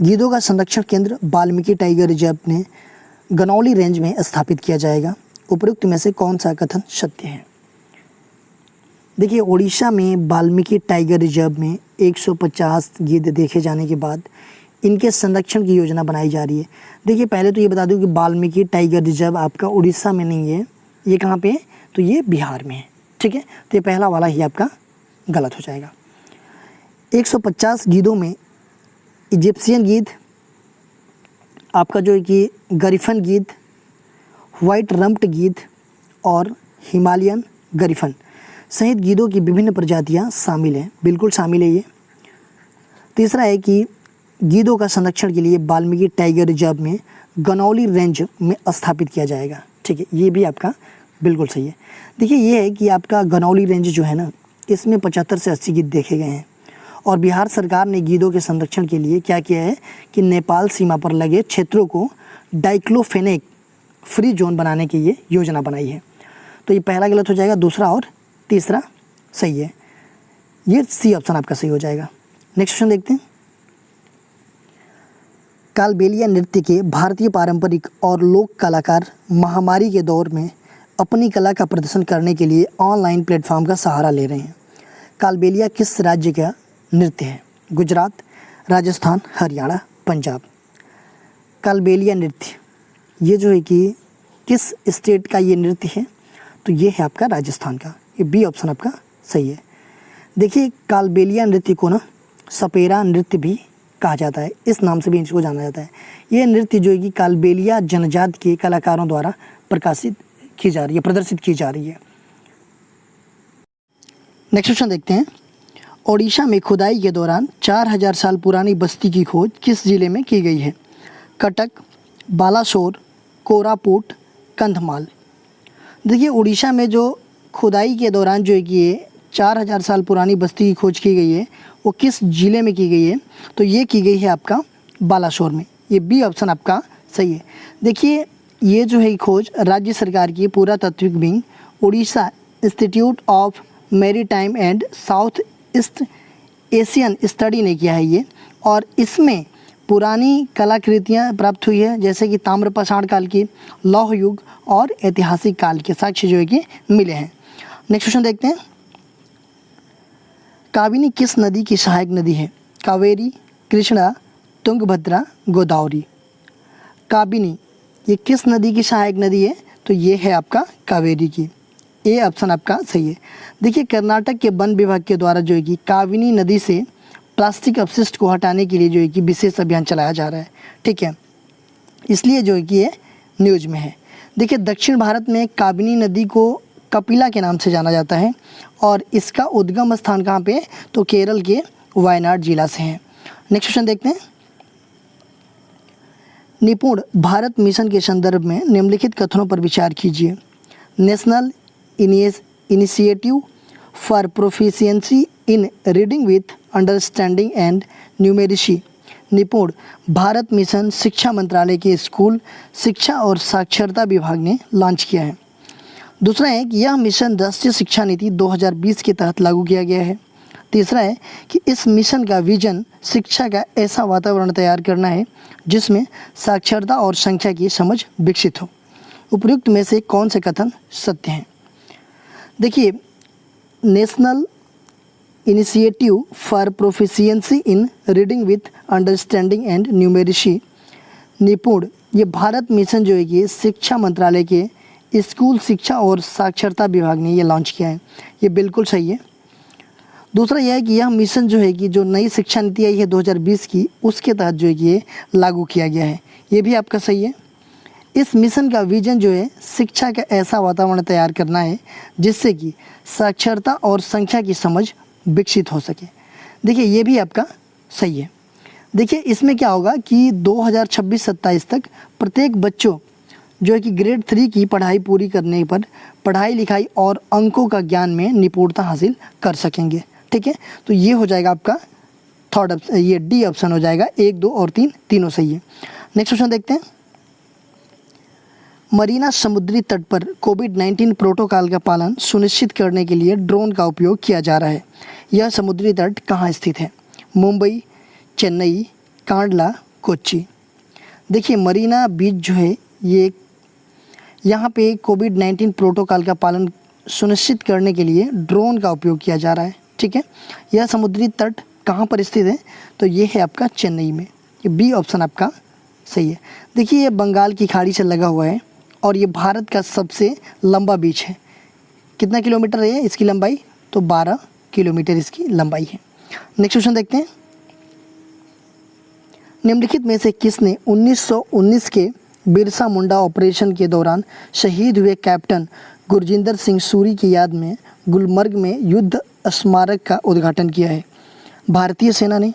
गिद्धों का संरक्षण केंद्र वाल्मीकि टाइगर रिजर्व में गनौली रेंज में स्थापित किया जाएगा। उपरोक्त में से कौन सा कथन सत्य है? देखिए, ओडिशा में वाल्मीकि टाइगर रिजर्व में 150 गिद्ध देखे जाने के बाद इनके संरक्षण की योजना बनाई जा रही है। देखिए, पहले तो ये बता दूं कि वाल्मीकि टाइगर रिजर्व आपका उड़ीसा में नहीं है। ये कहाँ पे है? तो ये बिहार में है। ठीक है, तो ये पहला वाला ही आपका गलत हो जाएगा। 150 गिद्धों में इजिप्शियन गिद्ध, आपका जो है कि गरिफन गिद्ध, व्हाइट रम्प्ड गिद्ध और हिमालयन गरिफन सहित गिद्धों की विभिन्न प्रजातियां शामिल हैं। बिल्कुल शामिल है ये। तीसरा है कि गिद्धों का संरक्षण के लिए वाल्मीकि टाइगर रिजर्व में गनौली रेंज में स्थापित किया जाएगा। ठीक है, ये भी आपका बिल्कुल सही है। देखिए, ये है कि आपका गनौली रेंज जो है ना, इसमें 75 से 80 गिद्ध देखे गए हैं और बिहार सरकार ने गिद्धों के संरक्षण के लिए क्या किया है कि नेपाल सीमा पर लगे क्षेत्रों को डाइक्लोफेनेक फ्री जोन बनाने की ये योजना बनाई है। तो ये पहला गलत हो जाएगा, दूसरा और तीसरा सही है। ये सी ऑप्शन आपका सही हो जाएगा। नेक्स्ट क्वेश्चन देखते हैं। कालबेलिया नृत्य के भारतीय पारंपरिक और लोक कलाकार महामारी के दौर में अपनी कला का प्रदर्शन करने के लिए ऑनलाइन प्लेटफॉर्म का सहारा ले रहे हैं। कालबेलिया किस राज्य का नृत्य है? गुजरात, राजस्थान, हरियाणा, पंजाब। कालबेलिया नृत्य ये जो है कि किस स्टेट का ये नृत्य है? तो ये है आपका राजस्थान का। ये बी ऑप्शन आपका सही है। देखिए, कालबेलिया नृत्य को ना सपेरा नृत्य भी कहा जाता है। इस नाम से भी इसको जाना जाता है। ये नृत्य जो है कि कालबेलिया जनजाति के कलाकारों द्वारा प्रदर्शित की जा रही है। नेक्स्ट क्वेश्चन देखते हैं। ओडिशा में खुदाई के दौरान 4000 साल पुरानी बस्ती की खोज किस जिले में की गई है? कटक, बालासोर, कोरापुट, कंधमाल। देखिए, उड़ीसा में जो खुदाई के दौरान जो है कि ये 4000 साल पुरानी बस्ती की खोज की गई है, वो किस ज़िले में की गई है? तो ये की गई है आपका बालासोर में। ये बी ऑप्शन आपका सही है। देखिए, ये जो है खोज राज्य सरकार की पुरातात्विक wing Orissa institute of maritime and south east Asian study ने किया है ये, और इसमें पुरानी कलाकृतियाँ प्राप्त हुई है, जैसे कि ताम्रपाषाण काल की, लौह युग और ऐतिहासिक काल के साक्ष्य जो है कि मिले हैं। नेक्स्ट क्वेश्चन देखते हैं। काबिनी किस नदी की सहायक नदी है? कावेरी, कृष्णा, तुंगभद्रा, गोदावरी। काबिनी ये किस नदी की सहायक नदी है? तो ये है आपका कावेरी की। ए ऑप्शन आपका सही है। देखिए, कर्नाटक के वन विभाग के द्वारा जो है कि काबिनी नदी से प्लास्टिक अपशिष्ट को हटाने के लिए जो है कि विशेष अभियान चलाया जा रहा है। ठीक है, इसलिए जो है कि ये न्यूज़ में है। देखिए, दक्षिण भारत में काबिनी नदी को कपिला के नाम से जाना जाता है और इसका उद्गम स्थान कहाँ पे? तो केरल के वायनाड जिला से है। नेक्स्ट क्वेश्चन देखते हैं। निपुण भारत मिशन के संदर्भ में निम्नलिखित कथनों पर विचार कीजिए। National initiative for proficiency in reading with understanding and numeracy निपुण भारत मिशन शिक्षा मंत्रालय के स्कूल शिक्षा और साक्षरता विभाग ने लॉन्च किया है। दूसरा है कि यह मिशन राष्ट्रीय शिक्षा नीति 2020 के तहत लागू किया गया है। तीसरा है कि इस मिशन का विजन शिक्षा का ऐसा वातावरण तैयार करना है जिसमें साक्षरता और संख्या की समझ विकसित हो। उपयुक्त में से कौन से कथन सत्य हैं? देखिए, national initiative for proficiency in reading with understanding and numeracy निपुण ये भारत मिशन जो है कि शिक्षा मंत्रालय के स्कूल शिक्षा और साक्षरता विभाग ने ये लॉन्च किया है। ये बिल्कुल सही है। दूसरा यह है कि यह मिशन जो है कि जो नई शिक्षा नीति आई है 2020 की, उसके तहत जो है कि ये लागू किया गया है। ये भी आपका सही है। इस मिशन का विजन जो है शिक्षा का ऐसा वातावरण तैयार करना है जिससे कि साक्षरता और संख्या की समझ विकसित हो सके। देखिए, ये भी आपका सही है। देखिए, इसमें क्या होगा कि 2026-27 तक प्रत्येक बच्चों जो है कि ग्रेड 3 की पढ़ाई पूरी करने पर पढ़ाई लिखाई और अंकों का ज्ञान में निपुणता हासिल कर सकेंगे। ठीक है, तो ये हो जाएगा आपका थर्ड ऑप्शन, ये डी ऑप्शन हो जाएगा। 1, 2 और 3 तीनों सही है। नेक्स्ट क्वेश्चन देखते हैं। मरीना समुद्री तट पर कोविड-19 प्रोटोकॉल का पालन सुनिश्चित करने के लिए ड्रोन का उपयोग किया जा रहा है। यह समुद्री तट कहाँ स्थित है? मुंबई, चेन्नई, कांडला, कोच्चि। देखिए मरीना बीच जो है ये यहाँ पे कोविड-19 प्रोटोकॉल का पालन सुनिश्चित करने के लिए ड्रोन का उपयोग किया जा रहा है। ठीक है, यह समुद्री तट कहाँ पर स्थित है? तो ये है आपका चेन्नई में। ये बी ऑप्शन आपका सही है। देखिए ये बंगाल की खाड़ी से लगा हुआ है और ये भारत का सबसे लंबा बीच है। कितना किलोमीटर है इसकी लंबाई? तो 12 किलोमीटर इसकी लंबाई है। नेक्स्ट क्वेश्चन देखते हैं। निम्नलिखित में से किसने 1919 के बिरसा मुंडा ऑपरेशन के दौरान शहीद हुए कैप्टन गुरजिंदर सिंह सूरी की याद में गुलमर्ग में युद्ध स्मारक का उद्घाटन किया है? भारतीय सेना ने,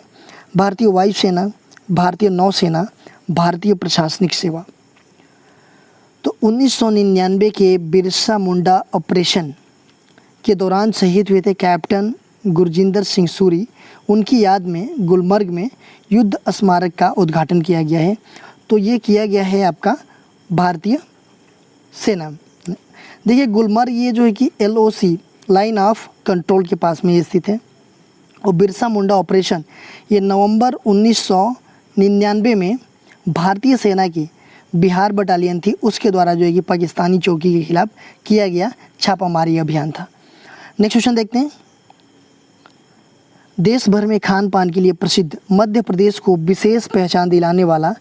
भारतीय वायुसेना, भारतीय नौसेना, भारतीय प्रशासनिक सेवा। तो 1999 के बिरसा मुंडा ऑपरेशन के दौरान शहीद हुए थे कैप्टन गुरजिंदर सिंह सूरी, उनकी याद में गुलमर्ग में युद्ध स्मारक का उद्घाटन किया गया है। तो ये किया गया है आपका भारतीय सेना। देखिए गुलमर्ग ये जो है कि LOC लाइन ऑफ कंट्रोल के पास में ये स्थित है। और बिरसा मुंडा ऑपरेशन ये नवंबर 1999 में भारतीय सेना की बिहार बटालियन थी, उसके द्वारा जो है कि पाकिस्तानी चौकी के खिलाफ किया गया छापामारी अभियान था। नेक्स्ट क्वेश्चन देखते हैं। देश भर में खान पान के लिए प्रसिद्ध मध्य प्रदेश को विशेष पहचान दिलाने वाला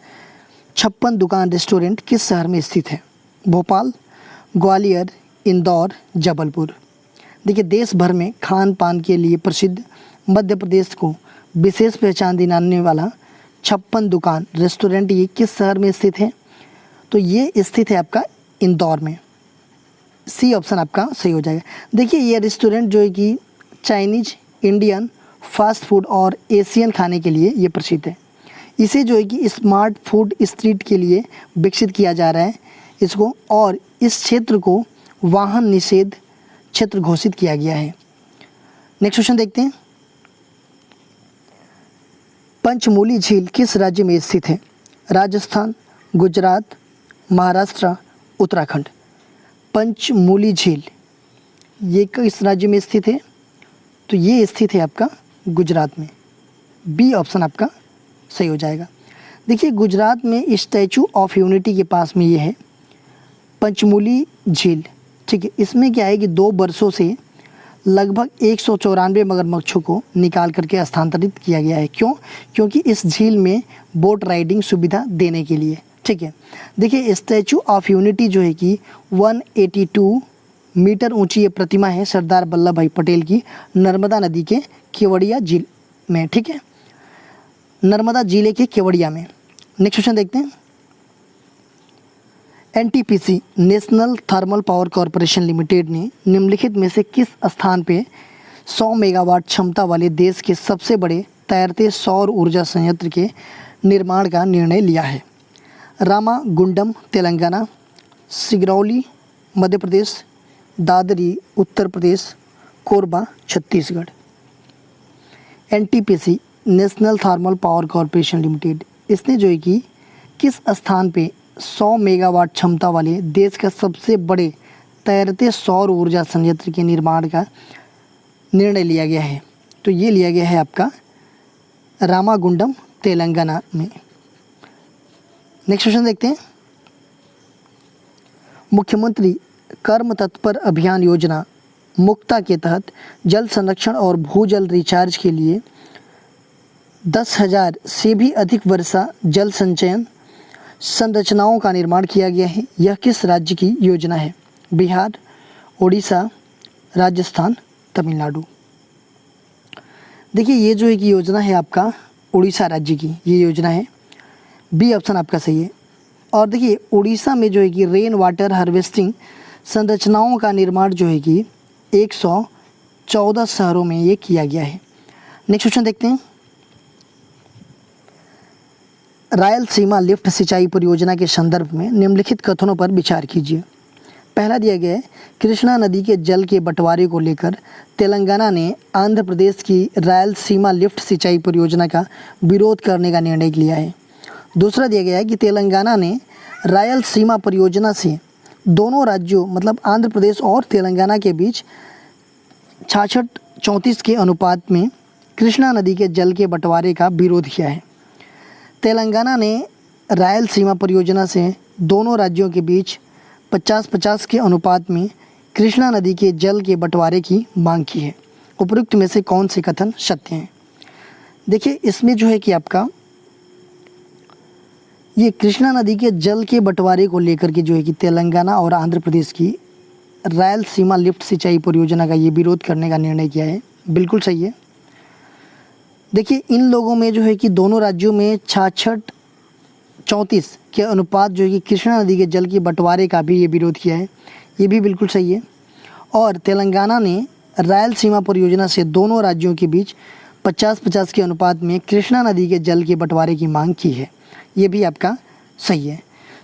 56 दुकान रेस्टोरेंट किस शहर में स्थित है? भोपाल, ग्वालियर, इंदौर, जबलपुर। देखिए देश भर में खान पान के लिए प्रसिद्ध मध्य प्रदेश को विशेष पहचान दिलाने वाला 56 दुकान रेस्टोरेंट ये किस शहर में स्थित है? तो ये स्थित है आपका इंदौर में। सी ऑप्शन आपका सही हो जाएगा। देखिए ये रेस्टोरेंट जो है कि चाइनीज, इंडियन, फास्ट फूड और एशियन खाने के लिए ये प्रसिद्ध है। इसे जो है कि स्मार्ट फूड स्ट्रीट के लिए विकसित किया जा रहा है इसको, और इस क्षेत्र को वाहन निषेध क्षेत्र घोषित किया गया है। नेक्स्ट क्वेश्चन देखते हैं। पंचमूली झील किस राज्य में स्थित है? राजस्थान, गुजरात, महाराष्ट्र, उत्तराखंड। पंचमूली झील ये किस राज्य में स्थित है? तो ये स्थित है आपका गुजरात में। बी ऑप्शन आपका सही हो जाएगा। देखिए गुजरात में स्टैचू ऑफ यूनिटी के पास में ये है पंचमूली झील। ठीक है, इसमें क्या है कि 2 वर्षों से लगभग 194 मगरमच्छों को निकाल करके स्थानांतरित किया गया है। क्यों? क्योंकि इस झील में बोट राइडिंग सुविधा देने के लिए। ठीक है, देखिए स्टैचू ऑफ यूनिटी जो है कि 182 मीटर ऊंची ये प्रतिमा है सरदार वल्लभ भाई पटेल की, नर्मदा नदी के केवड़िया झील में। ठीक है, नर्मदा जिले के केवड़िया में। नेक्स्ट क्वेश्चन देखते हैं। NTPC National Thermal Power Corporation limited ने निम्नलिखित में से किस स्थान पे 100 मेगावाट क्षमता वाले देश के सबसे बड़े तैरते सौर ऊर्जा संयंत्र के निर्माण का निर्णय लिया है? Ramagundam Telangana, Singrauli Madhya Pradesh, Dadri Uttar Pradesh, Korba Chhattisgarh. NTPC National Thermal Power Corporation Limited इसने जो है कि किस स्थान पे 100 मेगावाट क्षमता वाले देश का सबसे बड़े तैरते सौर ऊर्जा संयंत्र के निर्माण का निर्णय लिया गया है? तो ये लिया गया है आपका रामागुंडम तेलंगाना में। नेक्स्ट क्वेश्चन देखते हैं। मुख्यमंत्री कर्म तत्पर अभियान योजना मुक्ता के तहत जल संरक्षण और भूजल रिचार्ज के लिए 10,000 से भी अधिक वर्षा जल संचयन संरचनाओं का निर्माण किया गया है। यह किस राज्य की योजना है? बिहार, उड़ीसा, राजस्थान, तमिलनाडु। देखिए ये जो एक योजना है आपका उड़ीसा राज्य की ये योजना है। बी ऑप्शन आपका सही है। और देखिए उड़ीसा में जो है कि रेन वाटर हार्वेस्टिंग संरचनाओं का निर्माण जो है कि 114 शहरों में ये किया गया है। नेक्स्ट क्वेश्चन देखते हैं। रायलसीमा लिफ्ट सिंचाई परियोजना के संदर्भ में निम्नलिखित कथनों पर विचार कीजिए। पहला दिया गया है, कृष्णा नदी के जल के बंटवारे को लेकर तेलंगाना ने आंध्र प्रदेश की रायलसीमा लिफ्ट सिंचाई परियोजना का विरोध करने का निर्णय लिया है। दूसरा दिया गया है कि तेलंगाना ने रायलसीमा परियोजना से दोनों राज्यों मतलब आंध्र प्रदेश और तेलंगाना के बीच 66-34 के अनुपात में कृष्णा नदी के जल के बंटवारे का विरोध किया है। तेलंगाना ने रायलसीमा परियोजना से दोनों राज्यों के बीच 50-50 के अनुपात में कृष्णा नदी के जल के बंटवारे की मांग की है। उपरोक्त में से कौन से कथन सत्य हैं? देखिए, इसमें जो है कि आपका ये कृष्णा नदी के जल के बंटवारे को लेकर के जो है कि तेलंगाना और आंध्र प्रदेश की रायलसीमा लिफ्ट सिंचाई परियोजना का ये विरोध करने का निर्णय किया है, बिल्कुल सही है। देखिए, इन लोगों में जो है कि दोनों राज्यों में 66-34 के अनुपात जो है कि कृष्णा नदी के जल के बंटवारे का भी ये विरोध किया है, ये भी बिल्कुल सही है। और तेलंगाना ने रायलसीमा परियोजना से दोनों राज्यों के बीच 50-50 के अनुपात में कृष्णा नदी के जल के बंटवारे की मांग की है, ये भी आपका सही है।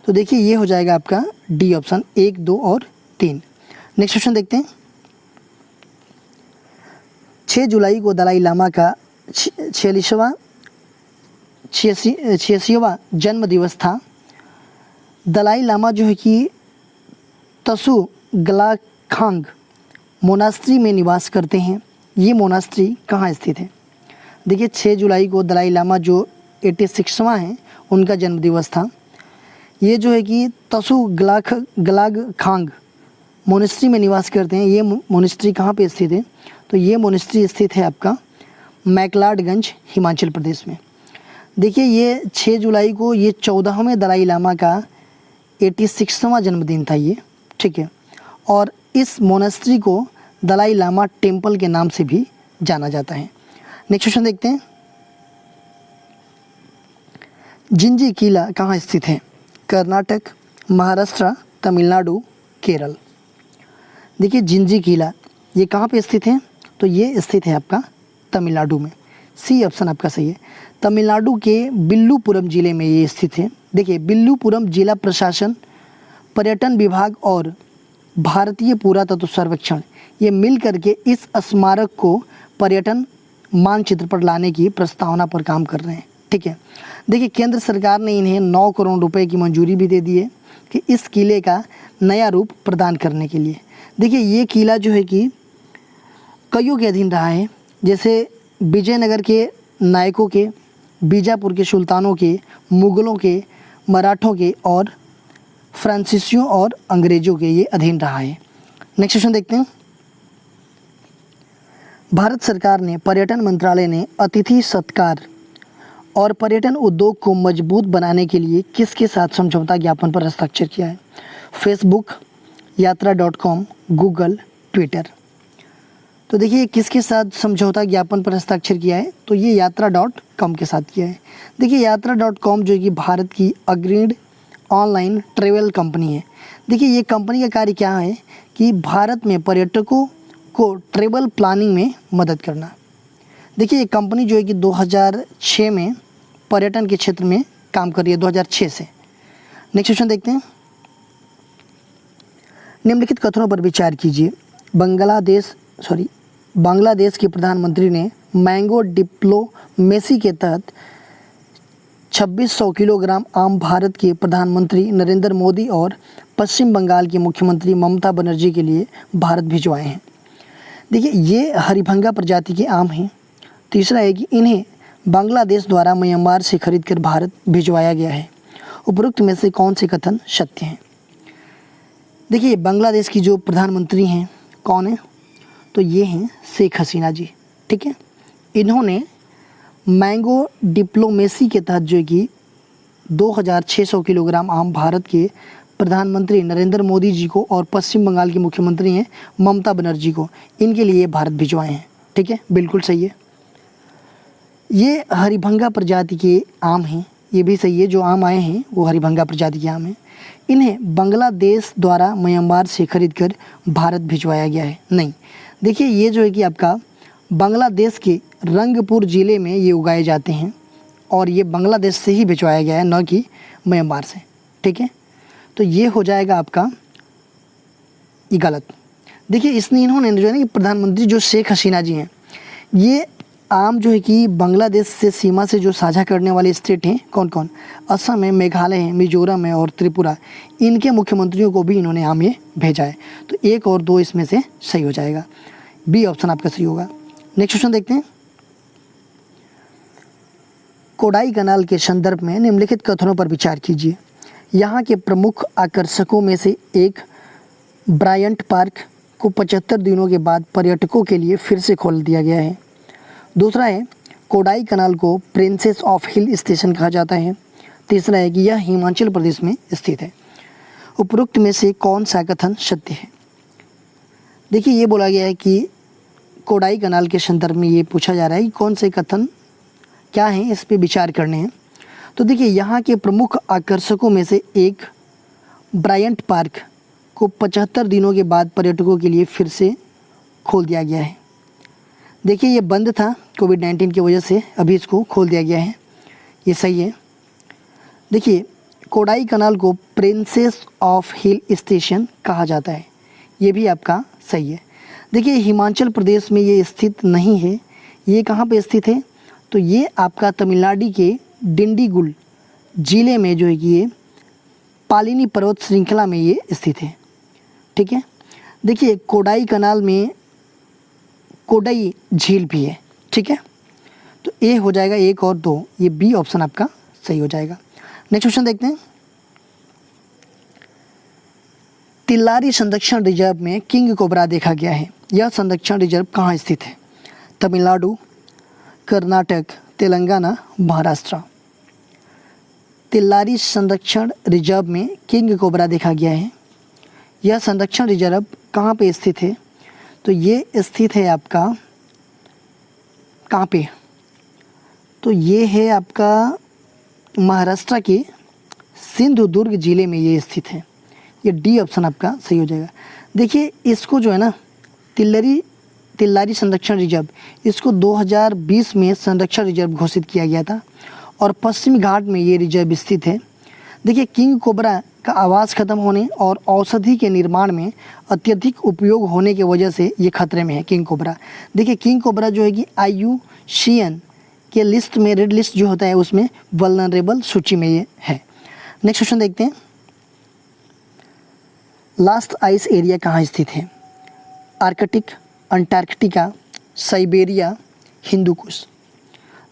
तो देखिए, ये हो जाएगा आपका डी ऑप्शन 1, 2 और 3। नेक्स्ट क्वेश्चन देखते हैं। 6 जुलाई को दलाई लामा का 86वां जन्म दिवस था। दलाई लामा जो है कि तसु ग्लाखांग मोनास्ट्री में निवास करते हैं। ये मोनास्ट्री कहाँ स्थित है? देखिए, 6 जुलाई को दलाई लामा जो 86वां हैं उनका जन्म दिवस था। ये जो है कि तसु ग्लाखांग मोनेस्ट्री में निवास करते हैं। ये मोनेस्ट्री कहाँ पे स्थित है? तो ये मोनेस्ट्री स्थित है आपका मैकलाडगंज, हिमाचल प्रदेश में। देखिए, ये 6 जुलाई को ये 14वें दलाई लामा का 86वां जन्मदिन था ये, ठीक है। और इस मोनेस्ट्री को दलाई लामा टेम्पल के नाम से भी जाना जाता है। नेक्स्ट क्वेश्चन देखते हैं। जिंजी किला कहाँ स्थित है? कर्नाटक, महाराष्ट्र, तमिलनाडु, केरल। देखिए, जिंजी किला ये कहाँ पे स्थित है? तो ये स्थित है आपका तमिलनाडु में। सी ऑप्शन आपका सही है। तमिलनाडु के विल्लुपुरम जिले में ये स्थित है। देखिए, विल्लुपुरम जिला प्रशासन, पर्यटन विभाग और भारतीय पुरातत्व सर्वेक्षण ये मिल करके इस स्मारक को पर्यटन मानचित्र पर लाने की प्रस्तावना पर काम कर रहे हैं, ठीक है। देखिए, केंद्र सरकार ने इन्हें 9 करोड़ रुपए की मंजूरी भी दे दी है कि इस किले का नया रूप प्रदान करने के लिए। देखिए, ये किला जो है कि कईयों के अधीन रहा है, जैसे विजयनगर के नायकों के, बीजापुर के सुल्तानों के, मुग़लों के, मराठों के और फ्रांसीसियों और अंग्रेज़ों के ये अधीन रहा है। नेक्स्ट क्वेश्चन देखते हैं। भारत सरकार ने पर्यटन मंत्रालय ने अतिथि सत्कार और पर्यटन उद्योग को मजबूत बनाने के लिए किसके साथ समझौता ज्ञापन पर हस्ताक्षर किया है? फेसबुक, यात्रा.com, गूगल, ट्विटर। तो देखिए, किसके साथ समझौता ज्ञापन पर हस्ताक्षर किया है? तो ये यात्रा.com के साथ किया है। देखिए, यात्रा.com जो कि भारत की अग्रणी ऑनलाइन ट्रैवल कंपनी है। देखिए, ये कंपनी का कार्य क्या है कि भारत में पर्यटकों को ट्रैवल प्लानिंग में मदद करना। देखिए, ये कंपनी जो है कि 2006 में पर्यटन के क्षेत्र में काम कर रही है, 2006 से। नेक्स्ट क्वेश्चन देखते हैं। निम्नलिखित कथनों पर विचार कीजिए। बांग्लादेश के प्रधानमंत्री ने मैंगो डिप्लोमेसी के तहत 2600 किलोग्राम आम भारत के प्रधानमंत्री नरेंद्र मोदी और पश्चिम बंगाल की मुख्यमंत्री ममता बनर्जी के लिए भारत भिजवाए हैं। देखिए, ये हरिभंगा प्रजाति के आम हैं। तीसरा है कि इन्हें बांग्लादेश द्वारा म्यांमार से खरीदकर भारत भिजवाया गया है। उपरोक्त में से कौन से कथन सत्य हैं? देखिए, बांग्लादेश की जो प्रधानमंत्री हैं कौन है? तो ये हैं शेख हसीना जी, ठीक है। इन्होंने मैंगो डिप्लोमेसी के तहत जो कि 2600 किलोग्राम आम भारत के प्रधानमंत्री नरेंद्र मोदी जी को और पश्चिम बंगाल की मुख्यमंत्री हैं ममता बनर्जी को, इनके लिए भारत भिजवाए हैं, ठीक है, बिल्कुल सही है। ये हरिभंगा प्रजाति के आम हैं, ये भी सही है। जो आम आए हैं वो हरिभंगा प्रजाति के आम हैं। इन्हें बांग्लादेश द्वारा म्यांमार से खरीदकर भारत भिजवाया गया है, नहीं। देखिए, ये जो है कि आपका बांग्लादेश के रंगपुर ज़िले में ये उगाए जाते हैं और ये बांग्लादेश से ही भिजवाया गया है, न कि म्यांमार से। ठीक है, तो ये हो जाएगा आपका ये गलत। देखिए इसने इन्होंने जो है ना कि प्रधानमंत्री जो शेख हसीना जी हैं, ये आम जो है कि बांग्लादेश से सीमा से जो साझा करने वाले स्टेट हैं कौन कौन, असम है, मेघालय है, मिजोरम है और त्रिपुरा, इनके मुख्यमंत्रियों को भी इन्होंने आम ये भेजा है। तो 1 और 2 इसमें से सही हो जाएगा, बी ऑप्शन आपका सही होगा। नेक्स्ट क्वेश्चन देखते हैं। कोडाई कनाल के संदर्भ में निम्नलिखित कथनों पर विचार कीजिए। यहाँ के प्रमुख आकर्षकों में से एक ब्रायंट पार्क को 75 दिनों के बाद पर्यटकों के लिए फिर से खोल दिया गया है। दूसरा है कोडाई कनाल को प्रिंसेस ऑफ हिल स्टेशन कहा जाता है। तीसरा है कि यह हिमाचल प्रदेश में स्थित है। उपरोक्त में से कौन सा कथन सत्य है? देखिए ये बोला गया है कि कोडाई कनाल के संदर्भ में ये पूछा जा रहा है कि कौन से कथन क्या हैं, इस पे विचार करने हैं। तो देखिए यहाँ के प्रमुख आकर्षकों में से एक ब्रायंट पार्क को 75 दिनों के बाद पर्यटकों के लिए फिर से खोल दिया गया है। देखिए ये बंद था कोविड-19 की वजह से, अभी इसको खोल दिया गया है, ये सही है। देखिए कोडाई कनाल को प्रिंसेस ऑफ हिल स्टेशन कहा जाता है, ये भी आपका सही है। देखिए हिमाचल प्रदेश में ये स्थित नहीं है, ये कहाँ पे स्थित है? तो ये आपका तमिलनाडु के डिंडीगुल ज़िले में जो है कि ये पालिनी पर्वत श्रृंखला में ये स्थित है। ठीक है, देखिए कोडाई कनाल में कोडई झील भी है। ठीक है, तो ए हो जाएगा 1 और 2, ये बी ऑप्शन आपका सही हो जाएगा। नेक्स्ट क्वेश्चन देखते हैं। तिल्लारी संरक्षण रिजर्व में किंग कोबरा देखा गया है। यह संरक्षण रिजर्व कहाँ स्थित है? तमिलनाडु, कर्नाटक, तेलंगाना, महाराष्ट्र। तिल्लारी संरक्षण रिजर्व में किंग कोबरा देखा गया है। यह संरक्षण रिजर्व कहाँ पे स्थित है? तो ये स्थित है आपका कहाँ पे? तो ये है आपका महाराष्ट्र के सिंधुदुर्ग ज़िले में ये स्थित है। ये डी ऑप्शन आपका सही हो जाएगा। देखिए इसको जो है ना तिल्लारी संरक्षण रिजर्व, इसको 2020 में संरक्षण रिजर्व घोषित किया गया था और पश्चिमी घाट में ये रिजर्व स्थित है। देखिए किंग कोबरा का आवास खत्म होने और औषधि के निर्माण में अत्यधिक उपयोग होने की वजह से ये खतरे में है किंग कोबरा। देखिए किंग कोबरा जो है कि IUCN के लिस्ट में, रेड लिस्ट जो होता है उसमें वल्नरेबल सूची में ये है। नेक्स्ट क्वेश्चन देखते हैं। लास्ट आइस एरिया कहाँ स्थित है? Arctic, Antarctica, Siberia, Hindu Kush.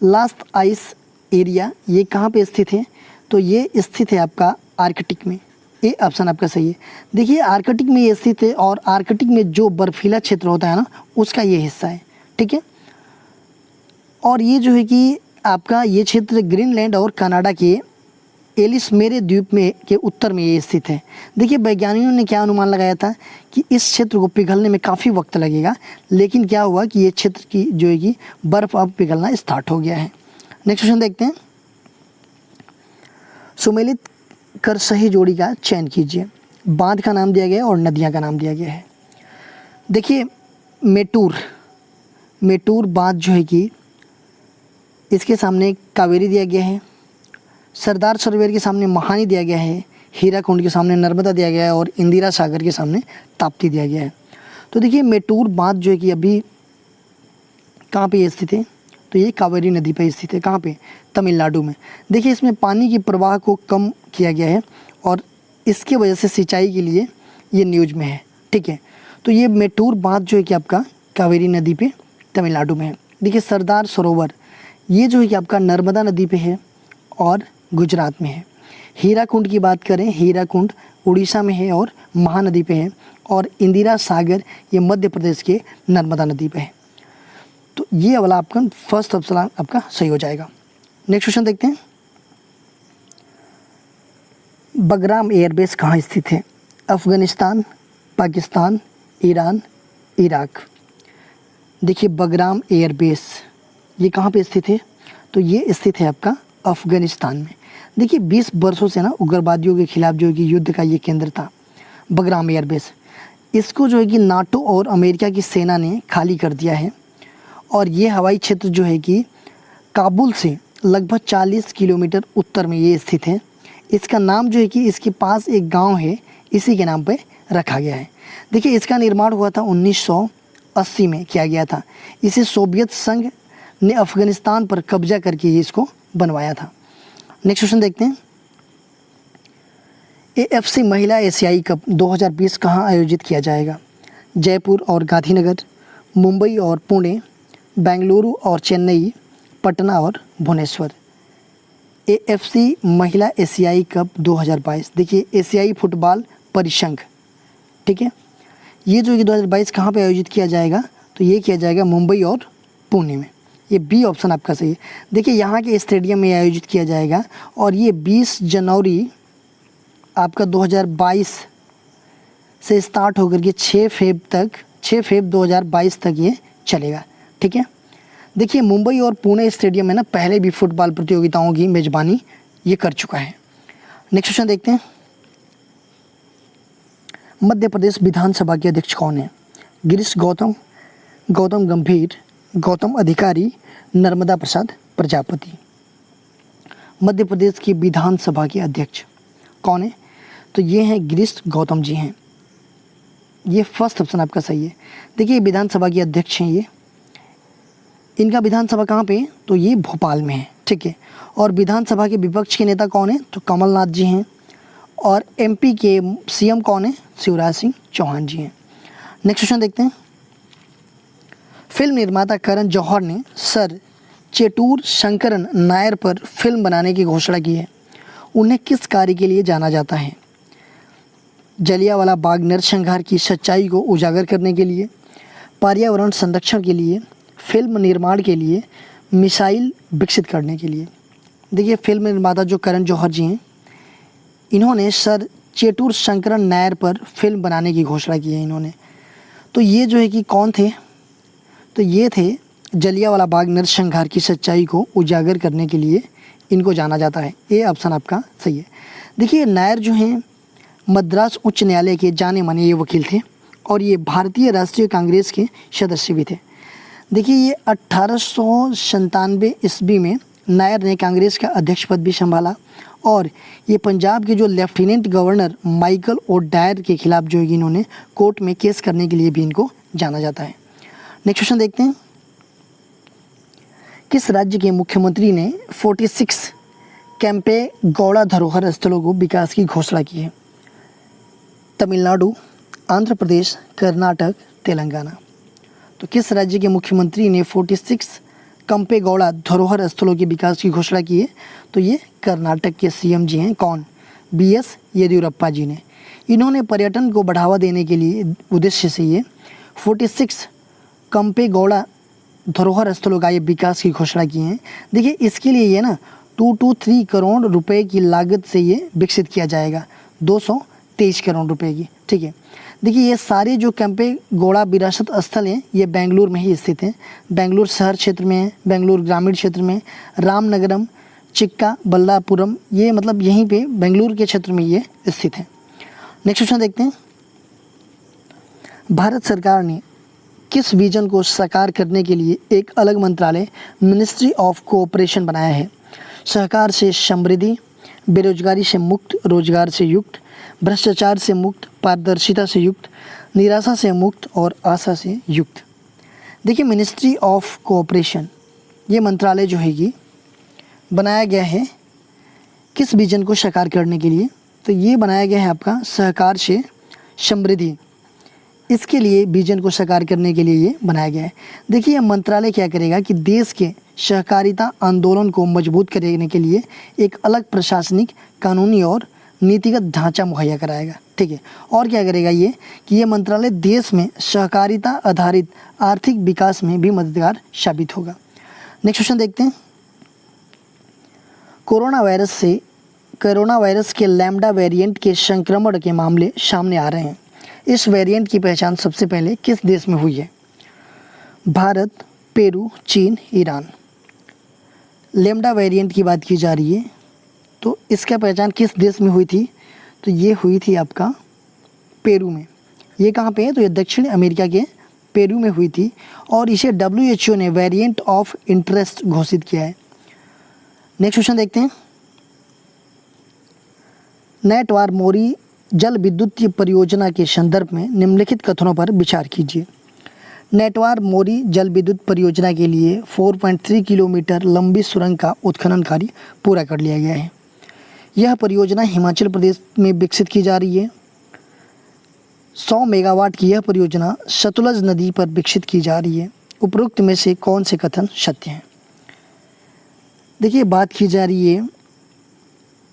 Last ice area ये कहाँ पे स्थित है? तो ये स्थित है आपका आर्कटिक में, ये ऑप्शन आपका सही है। देखिए आर्कटिक में ये स्थित है और आर्कटिक में जो बर्फीला क्षेत्र होता है ना, उसका ये हिस्सा है। ठीक है, और ये जो है कि आपका ये क्षेत्र ग्रीनलैंड और कनाडा के एलिस मेरे द्वीप में के उत्तर में ये स्थित है। देखिए वैज्ञानिकों ने क्या अनुमान लगाया था कि इस क्षेत्र को पिघलने में काफ़ी वक्त लगेगा, लेकिन क्या हुआ कि ये क्षेत्र की जो है कि बर्फ़ अब पिघलना स्टार्ट हो गया है। नेक्स्ट क्वेश्चन देखते हैं। सुमेलित कर सही जोड़ी का चयन कीजिए। बांध का नाम दिया गया है और नदियाँ का नाम दिया गया है। देखिए मेटूर बांध जो है कि इसके सामने कावेरी दिया गया है, सरदार सरोवर के सामने महानी दिया गया है, हीराकुंड के सामने नर्मदा दिया गया है और इंदिरा सागर के सामने ताप्ती दिया गया है। तो देखिए मेटूर बांध जो है कि अभी कहाँ पे स्थित है? तो ये कावेरी नदी पर स्थित है। कहाँ पे? तमिलनाडु में। देखिए इसमें पानी की प्रवाह को कम किया गया है और इसके वजह से सिंचाई के लिए ये न्यूज में है। ठीक है, तो ये मेटूर बांध जो है कि आपका कावेरी नदी पे तमिलनाडु में है। देखिए सरदार सरोवर ये जो है कि आपका नर्मदा नदी पे है और गुजरात में है। हीराकुंड की बात करें, हीराकुंड उड़ीसा में है और महानदी पे है, और इंदिरा सागर ये मध्य प्रदेश के नर्मदा नदी पे है। तो ये वाला आपका फर्स्ट ऑप्शन आपका सही हो जाएगा। नेक्स्ट क्वेश्चन देखते हैं। बगराम एयरबेस कहाँ स्थित है? Afghanistan, Pakistan, Iran, Iraq. देखिए बगराम एयरबेस ये कहाँ पे स्थित है? तो ये स्थित है आपका अफ़गानिस्तान में। देखिए 20 वर्षों से ना उग्रवादियों के खिलाफ जो है कि युद्ध का ये केंद्र था बगराम एयरबेस। इसको जो है कि नाटो और अमेरिका की सेना ने खाली कर दिया है और ये हवाई क्षेत्र जो है कि काबुल से लगभग 40 किलोमीटर उत्तर में ये स्थित है। इसका नाम जो है कि इसके पास एक गांव है, इसी के नाम पे रखा गया है। देखिए इसका निर्माण हुआ था 1980 में किया गया था। इसे सोवियत संघ ने अफ़गानिस्तान पर कब्जा करके ये इसको बनवाया था। नेक्स्ट क्वेश्चन देखते हैं। AFC महिला एशियाई कप 2020 कहाँ आयोजित किया जाएगा? जयपुर और गांधीनगर, मुंबई और पुणे, बेंगलुरु और चेन्नई, पटना और भुवनेश्वर। AFC महिला एशियाई कप 2022, देखिए एशियाई फुटबॉल परिसंघ, ठीक है, ये जो कि 2022 कहाँ पे आयोजित किया जाएगा? तो ये किया जाएगा मुंबई और पुणे में। ये बी ऑप्शन आपका सही है। देखिए यहाँ के स्टेडियम में आयोजित किया जाएगा और ये 20 जनवरी आपका 2022 से स्टार्ट होकर के 6 फेब 2022 तक ये चलेगा, ठीक है। देखिए मुंबई और पुणे स्टेडियम में ना पहले भी फुटबॉल प्रतियोगिताओं की मेज़बानी ये कर चुका है। नेक्स्ट क्वेश्चन देखते हैं। मध्य प्रदेश विधानसभा के अध्यक्ष कौन है? गिरीश गौतम, गौतम गंभीर, गौतम अधिकारी, नर्मदा प्रसाद प्रजापति। मध्य प्रदेश की विधानसभा के अध्यक्ष कौन है? तो ये हैं गिरीश गौतम जी हैं। ये फर्स्ट ऑप्शन आपका सही है। देखिए विधानसभा के अध्यक्ष हैं ये। इनका विधानसभा कहाँ पे है? तो ये भोपाल में है, ठीक है। और विधानसभा के विपक्ष के नेता कौन है? तो कमलनाथ जी हैं। और MP के CM कौन है? शिवराज सिंह चौहान जी हैं। नेक्स्ट क्वेश्चन देखते हैं। फिल्म निर्माता करण जौहर ने सर चेटूर शंकरन नायर पर फिल्म बनाने की घोषणा की है। उन्हें किस कार्य के लिए जाना जाता है? जलियांवाला बाग नरसंहार की सच्चाई को उजागर करने के लिए, पर्यावरण संरक्षण के लिए, फिल्म निर्माण के लिए, मिसाइल विकसित करने के लिए। देखिए फिल्म निर्माता जो करण जौहर जी हैं, इन्होंने सर चेटूर शंकरन नायर पर फिल्म बनाने की घोषणा की है इन्होंने। तो ये जो है कि कौन थे? तो ये थे जलियांवाला बाग नरसंहार की सच्चाई को उजागर करने के लिए इनको जाना जाता है। ये ऑप्शन आपका सही है। देखिए नायर जो हैं मद्रास उच्च न्यायालय के जाने माने ये वकील थे और ये भारतीय राष्ट्रीय कांग्रेस के सदस्य भी थे। देखिए ये 1897 ईस्वी में नायर ने कांग्रेस का अध्यक्ष पद भी संभाला और ये पंजाब के जो लेफ्टिनेंट गवर्नर माइकल ओडायर के खिलाफ जो है कि इन्होंने कोर्ट में केस करने के लिए भी इनको जाना जाता है। नेक्स्ट क्वेश्चन देखते हैं। किस राज्य के मुख्यमंत्री ने 46 कैंपे गौड़ा धरोहर स्थलों को विकास की घोषणा की है? तमिलनाडु, आंध्र प्रदेश, कर्नाटक, तेलंगाना। तो किस राज्य के मुख्यमंत्री ने 46 कंपे गौड़ा धरोहर स्थलों के विकास की घोषणा की है? तो ये कर्नाटक के CM जी हैं। कौन? BS येदियुरप्पा जी ने। इन्होंने पर्यटन को बढ़ावा देने के लिए उद्देश्य से ये 46 कंपे गौड़ा धरोहर स्थलों का ये विकास की घोषणा की है। देखिए इसके लिए ये ना 223 करोड़ रुपए की लागत से ये विकसित किया जाएगा, 223 करोड़ रुपए की, ठीक है। देखिए ये सारे जो कैंपे गौड़ा विरासत स्थल हैं ये बेंगलुरु में ही स्थित हैं। बेंगलुरु शहर क्षेत्र में, बेंगलुरु ग्रामीण क्षेत्र में, रामनगरम, चिक्का बल्लापुरम, ये मतलब यहीं पे बेंगलुरु के क्षेत्र में ये स्थित है। नेक्स्ट क्वेश्चन देखते हैं। भारत सरकार ने किस विजन को साकार करने के लिए एक अलग मंत्रालय मिनिस्ट्री ऑफ कोऑपरेशन बनाया है? सहकार से समृद्धि, बेरोजगारी से मुक्त, रोजगार से युक्त, भ्रष्टाचार से मुक्त, पारदर्शिता से युक्त, निराशा से मुक्त और आशा से युक्त। देखिए मिनिस्ट्री ऑफ कोऑपरेशन ये मंत्रालय जो है कि बनाया गया है किस विजन को साकार करने के लिए? तो ये बनाया गया है आपका सहकार से समृद्धि, इसके लिए विजन को साकार करने के लिए ये बनाया गया है। देखिए यह मंत्रालय क्या करेगा कि देश के सहकारिता आंदोलन को मजबूत करने के लिए एक अलग प्रशासनिक, कानूनी और नीतिगत ढांचा मुहैया कराएगा, ठीक है। और क्या करेगा ये कि ये मंत्रालय देश में सहकारिता आधारित आर्थिक विकास में भी मददगार साबित होगा। नेक्स्ट क्वेश्चन देखते हैं। कोरोना वायरस के लैम्डा वेरिएंट के संक्रमण के मामले सामने आ रहे हैं। इस वेरिएंट की पहचान सबसे पहले किस देश में हुई है? भारत, पेरू, चीन, ईरान। लैम्डा वेरिएंट की बात की जा रही है तो इसका पहचान किस देश में हुई थी? तो ये हुई थी आपका पेरू में। ये कहाँ पे है? तो ये दक्षिण अमेरिका के पेरू में हुई थी और इसे WHO ने वेरिएंट ऑफ इंटरेस्ट घोषित किया है। नेक्स्ट क्वेश्चन देखते हैं। नेटवार मोरी जल विद्युत परियोजना के संदर्भ में निम्नलिखित कथनों पर विचार कीजिए। नेटवार मोरी जल विद्युत परियोजना के लिए 4.3 किलोमीटर लंबी सुरंग का उत्खनन कार्य पूरा कर लिया गया है। यह परियोजना हिमाचल प्रदेश में विकसित की जा रही है। 100 मेगावाट की यह परियोजना सतलज नदी पर विकसित की जा रही है। उपरोक्त में से कौन से कथन सत्य हैं? देखिए, बात की जा रही है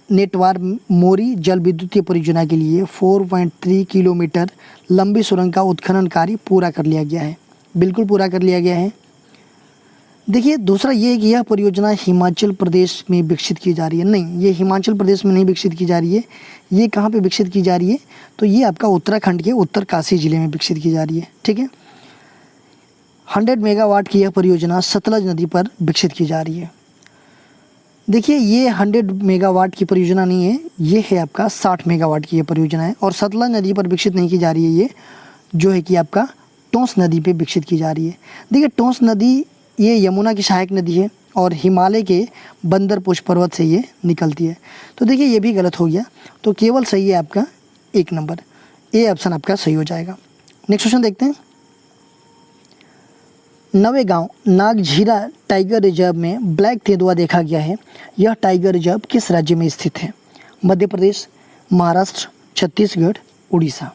नेटवार मोरी जल विद्युतीय परियोजना के लिए 4.3 किलोमीटर लंबी सुरंग का उत्खनन कार्य पूरा कर लिया गया है। बिल्कुल पूरा कर लिया गया है। देखिए, दूसरा ये है कि यह परियोजना हिमाचल प्रदेश में विकसित की जा रही है। नहीं, ये हिमाचल प्रदेश में नहीं विकसित की जा रही है। ये कहाँ पे विकसित की जा रही है? तो ये आपका उत्तराखंड के उत्तरकाशी जिले में विकसित की जा रही है। ठीक है। 100 मेगावाट की यह परियोजना सतलज नदी पर विकसित की जा रही है। देखिए, ये 100 मेगावाट की परियोजना नहीं है, ये है आपका 60 मेगावाट की ये परियोजना है। और सतलज नदी पर विकसित नहीं की जा रही है, ये जो है कि आपका टोंस नदी पे विकसित की जा रही है। देखिए, टोंस नदी ये यमुना की सहायक नदी है और हिमालय के बंदरपुष्प पर्वत से ये निकलती है। तो देखिए, ये भी गलत हो गया। तो केवल सही है आपका 1 नंबर, ए ऑप्शन आपका सही हो जाएगा। नेक्स्ट क्वेश्चन देखते हैं। नवेगांव नागझीरा टाइगर रिजर्व में ब्लैक तेंदुआ देखा गया है। यह टाइगर रिजर्व किस राज्य में स्थित है? मध्य प्रदेश, महाराष्ट्र, छत्तीसगढ़, उड़ीसा।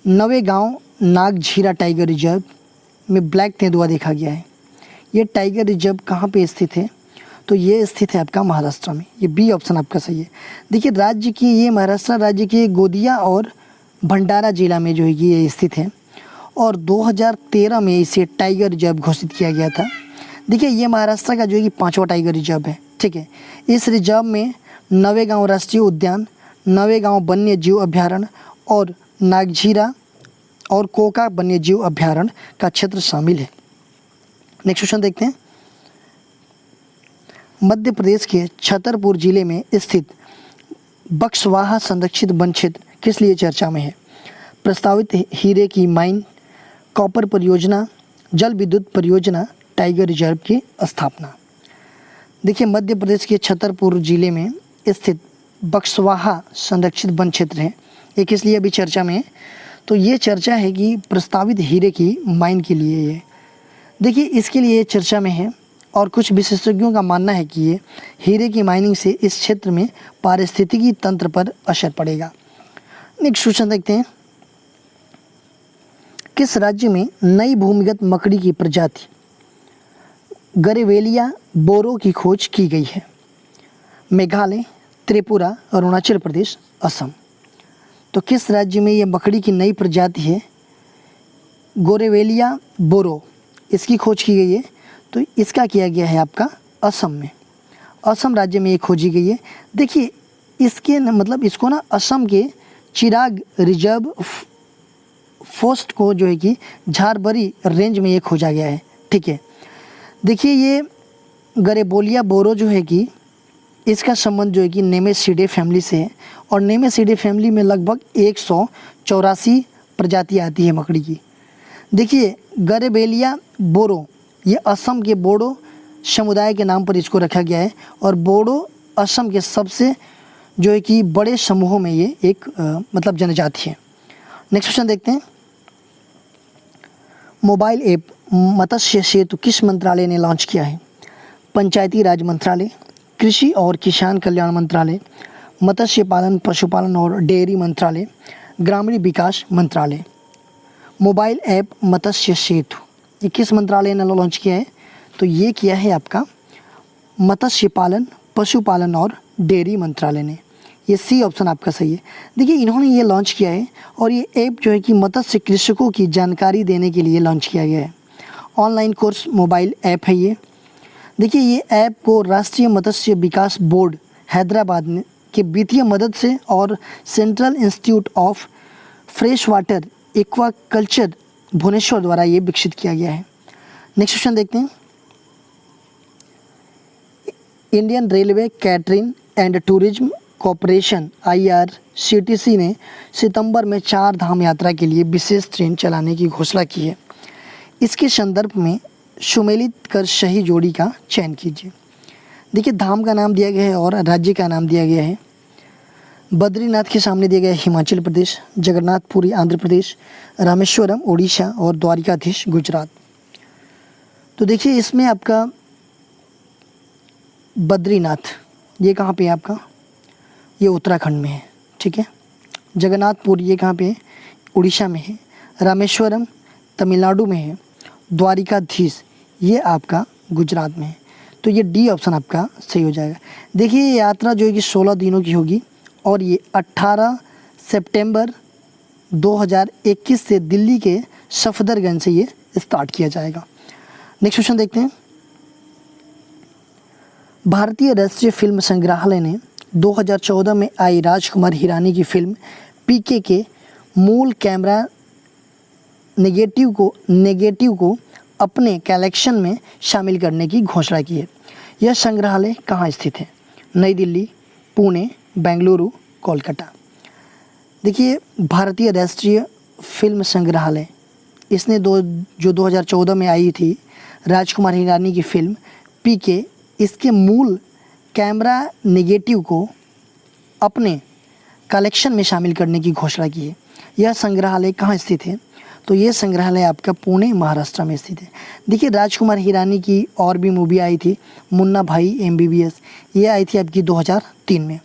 नवेगांव नागझीरा टाइगर रिजर्व में ब्लैक तेंदुआ देखा गया है। ये टाइगर रिजर्व कहाँ पे स्थित है? तो ये स्थित है आपका महाराष्ट्र में। ये बी ऑप्शन आपका सही है। देखिए, राज्य की ये महाराष्ट्र राज्य के गोंदिया और भंडारा जिला में जो है कि ये स्थित है और 2013 में इसे टाइगर रिजर्व घोषित किया गया था। देखिए, ये महाराष्ट्र का जो है कि 5वां टाइगर रिजर्व है। ठीक है। इस रिजर्व में नवेगांव राष्ट्रीय उद्यान, नवेगांव वन्य जीव अभ्यारण्य और नागझीरा और कोका वन्य जीव अभ्यारण्य का क्षेत्र शामिल है। नेक्स्ट क्वेश्चन देखते हैं। मध्य प्रदेश के छतरपुर जिले में स्थित बक्सवाहा संरक्षित वन क्षेत्र किस लिए चर्चा में है? प्रस्तावित हीरे की माइन, कॉपर परियोजना, जल विद्युत परियोजना, टाइगर रिजर्व की स्थापना। देखिए, मध्य प्रदेश के छतरपुर जिले में स्थित बक्सवाहा संरक्षित वन क्षेत्र है। ये किस लिए अभी चर्चा में है? तो ये चर्चा है कि प्रस्तावित हीरे की माइन के लिए ये। देखिए, इसके लिए चर्चा में है और कुछ विशेषज्ञों का मानना है कि ये हीरे की माइनिंग से इस क्षेत्र में पारिस्थितिकी तंत्र पर असर पड़ेगा। नेक्स्ट क्वेश्चन देखते हैं। किस राज्य में नई भूमिगत मकड़ी की प्रजाति गरेवेलिया बोरो की खोज की गई है? मेघालय, त्रिपुरा, अरुणाचल प्रदेश, असम। तो किस राज्य में ये मकड़ी की नई प्रजाति है गोरेवेलिया बोरो, इसकी खोज की गई है? तो इसका किया गया है आपका असम में। असम राज्य में ये खोजी गई है। देखिए, इसके मतलब इसको ना असम के चिराग रिजर्व फॉरेस्ट को जो है कि झारबरी रेंज में ये खोजा गया है। ठीक है। देखिए, ये गरेबोलिया बोरो जो है कि इसका संबंध जो है कि नेमेसिडे फैमिली से है और नेमेसिडे फैमिली में लगभग 184 प्रजाति आती है मकड़ी की। देखिए, गरेबेलिया बोरो ये असम के बोडो समुदाय के नाम पर इसको रखा गया है और बोडो असम के सबसे जो है कि बड़े समूहों में ये एक मतलब जनजाति है। नेक्स्ट क्वेश्चन देखते हैं। मोबाइल ऐप मत्स्य सेतु किस मंत्रालय ने लॉन्च किया है? पंचायती राज मंत्रालय, कृषि और किसान कल्याण मंत्रालय, मत्स्य पालन पशुपालन और डेयरी मंत्रालय, ग्रामीण विकास मंत्रालय। मोबाइल ऐप मत्स्य सेतु ये किस मंत्रालय ने लॉन्च किया है? तो ये किया है आपका मत्स्य पालन पशुपालन और डेयरी मंत्रालय ने। ये सी ऑप्शन आपका सही है। देखिए, इन्होंने ये लॉन्च किया है और ये ऐप जो है कि मत्स्य कृषकों की जानकारी देने के लिए लॉन्च किया गया है। ऑनलाइन कोर्स मोबाइल ऐप है ये। देखिए, ये ऐप को राष्ट्रीय मत्स्य विकास बोर्ड हैदराबाद के वित्तीय मदद से और central institute of fresh water aquaculture Bhubaneswar द्वारा ये विकसित किया गया है। नेक्स्ट क्वेश्चन देखते हैं। Indian railway catering and tourism corporation IRCTC ने सितंबर में 4 धाम यात्रा के लिए विशेष ट्रेन चलाने की घोषणा की है। इसके संदर्भ में सुमेलित कर सही जोड़ी का चयन कीजिए। देखिए धाम का नाम दिया गया है और राज्य का नाम दिया गया है। बद्रीनाथ के सामने दिया गया है हिमाचल प्रदेश, जगन्नाथपुरी आंध्र प्रदेश, रामेश्वरम उड़ीसा और द्वारिकाधीश गुजरात। तो देखिए इसमें आपका बद्रीनाथ ये कहाँ पे है आपका, ये उत्तराखंड में है, ठीक है। जगन्नाथपुर ये कहाँ पे है, उड़ीसा में है। रामेश्वरम तमिलनाडु में है। द्वारिकाधीश ये आपका गुजरात में है। तो ये डी ऑप्शन आपका सही हो जाएगा। देखिए ये यात्रा जो है कि 16 दिनों की होगी और ये 18 सितंबर 2021 से दिल्ली के सफदरगंज से ये स्टार्ट किया जाएगा। नेक्स्ट क्वेश्चन देखते हैं। भारतीय राष्ट्रीय फिल्म संग्रहालय ने 2014 में आई राजकुमार हिरानी की फिल्म पीके के मूल कैमरा नेगेटिव को अपने कलेक्शन में शामिल करने की घोषणा की है। यह संग्रहालय कहाँ स्थित है? नई दिल्ली, पुणे, बेंगलुरु, कोलकाता। देखिए भारतीय राष्ट्रीय फिल्म संग्रहालय इसने जो 2014 में आई थी राजकुमार हिरानी की फिल्म पीके, इसके मूल कैमरा नेगेटिव को अपने कलेक्शन में शामिल करने की घोषणा की है। यह संग्रहालय कहाँ स्थित है? तो ये संग्रहालय आपका पुणे महाराष्ट्र में स्थित है। देखिए राजकुमार हिरानी की और भी मूवी आई थी, मुन्ना भाई MBBS, ये आई थी आपकी 2003 में।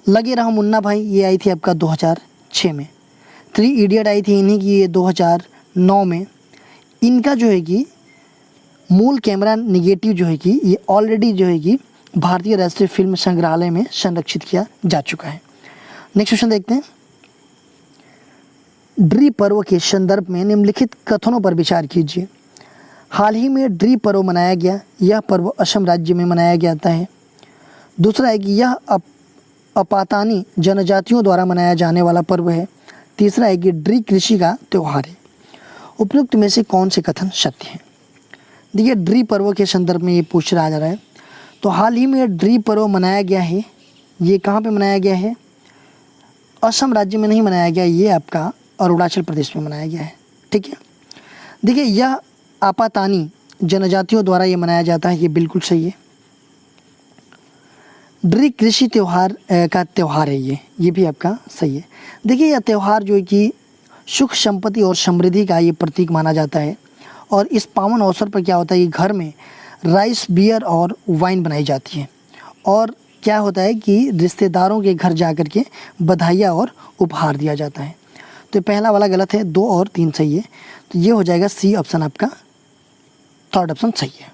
लगे रहो मुन्ना भाई ये आई थी आपका 2006 में। 3 इडियट आई थी इन्हीं की, ये 2009 में। इनका जो है कि मूल कैमरा निगेटिव जो है कि ये ऑलरेडी जो है कि भारतीय राष्ट्रीय फिल्म संग्रहालय में संरक्षित किया जा चुका है। नेक्स्ट क्वेश्चन देखते हैं। ड्री पर्व के संदर्भ में निम्नलिखित कथनों पर विचार कीजिए। हाल ही में ड्री पर्व मनाया गया। यह पर्व असम राज्य में मनाया जाता है। दूसरा है कि यह अपातानी जनजातियों द्वारा मनाया जाने वाला पर्व है। तीसरा है कि ड्री कृषि का त्यौहार है। उपयुक्त में से कौन से कथन सत्य हैं? देखिए ड्री पर्व के संदर्भ में ये पूछ रहा जा रहा है। तो हाल ही में ड्री पर्व मनाया गया है। ये कहाँ पे मनाया गया है? असम राज्य में नहीं मनाया गया, ये आपका अरुणाचल प्रदेश में मनाया गया है, ठीक है। देखिए यह आपातानी जनजातियों द्वारा ये मनाया जाता है, ये बिल्कुल सही है। ड्री कृषि त्यौहार का त्यौहार है, ये भी आपका सही है। देखिए यह त्यौहार जो है कि सुख संपत्ति और समृद्धि का ये प्रतीक माना जाता है। और इस पावन अवसर पर क्या होता है कि घर में राइस, बियर और वाइन बनाई जाती है। और क्या होता है कि रिश्तेदारों के घर जा कर के बधाइयाँ और उपहार दिया जाता है। तो पहला वाला गलत है, 2 और 3 सही है। तो ये हो जाएगा सी ऑप्शन आपका, थर्ड ऑप्शन सही है।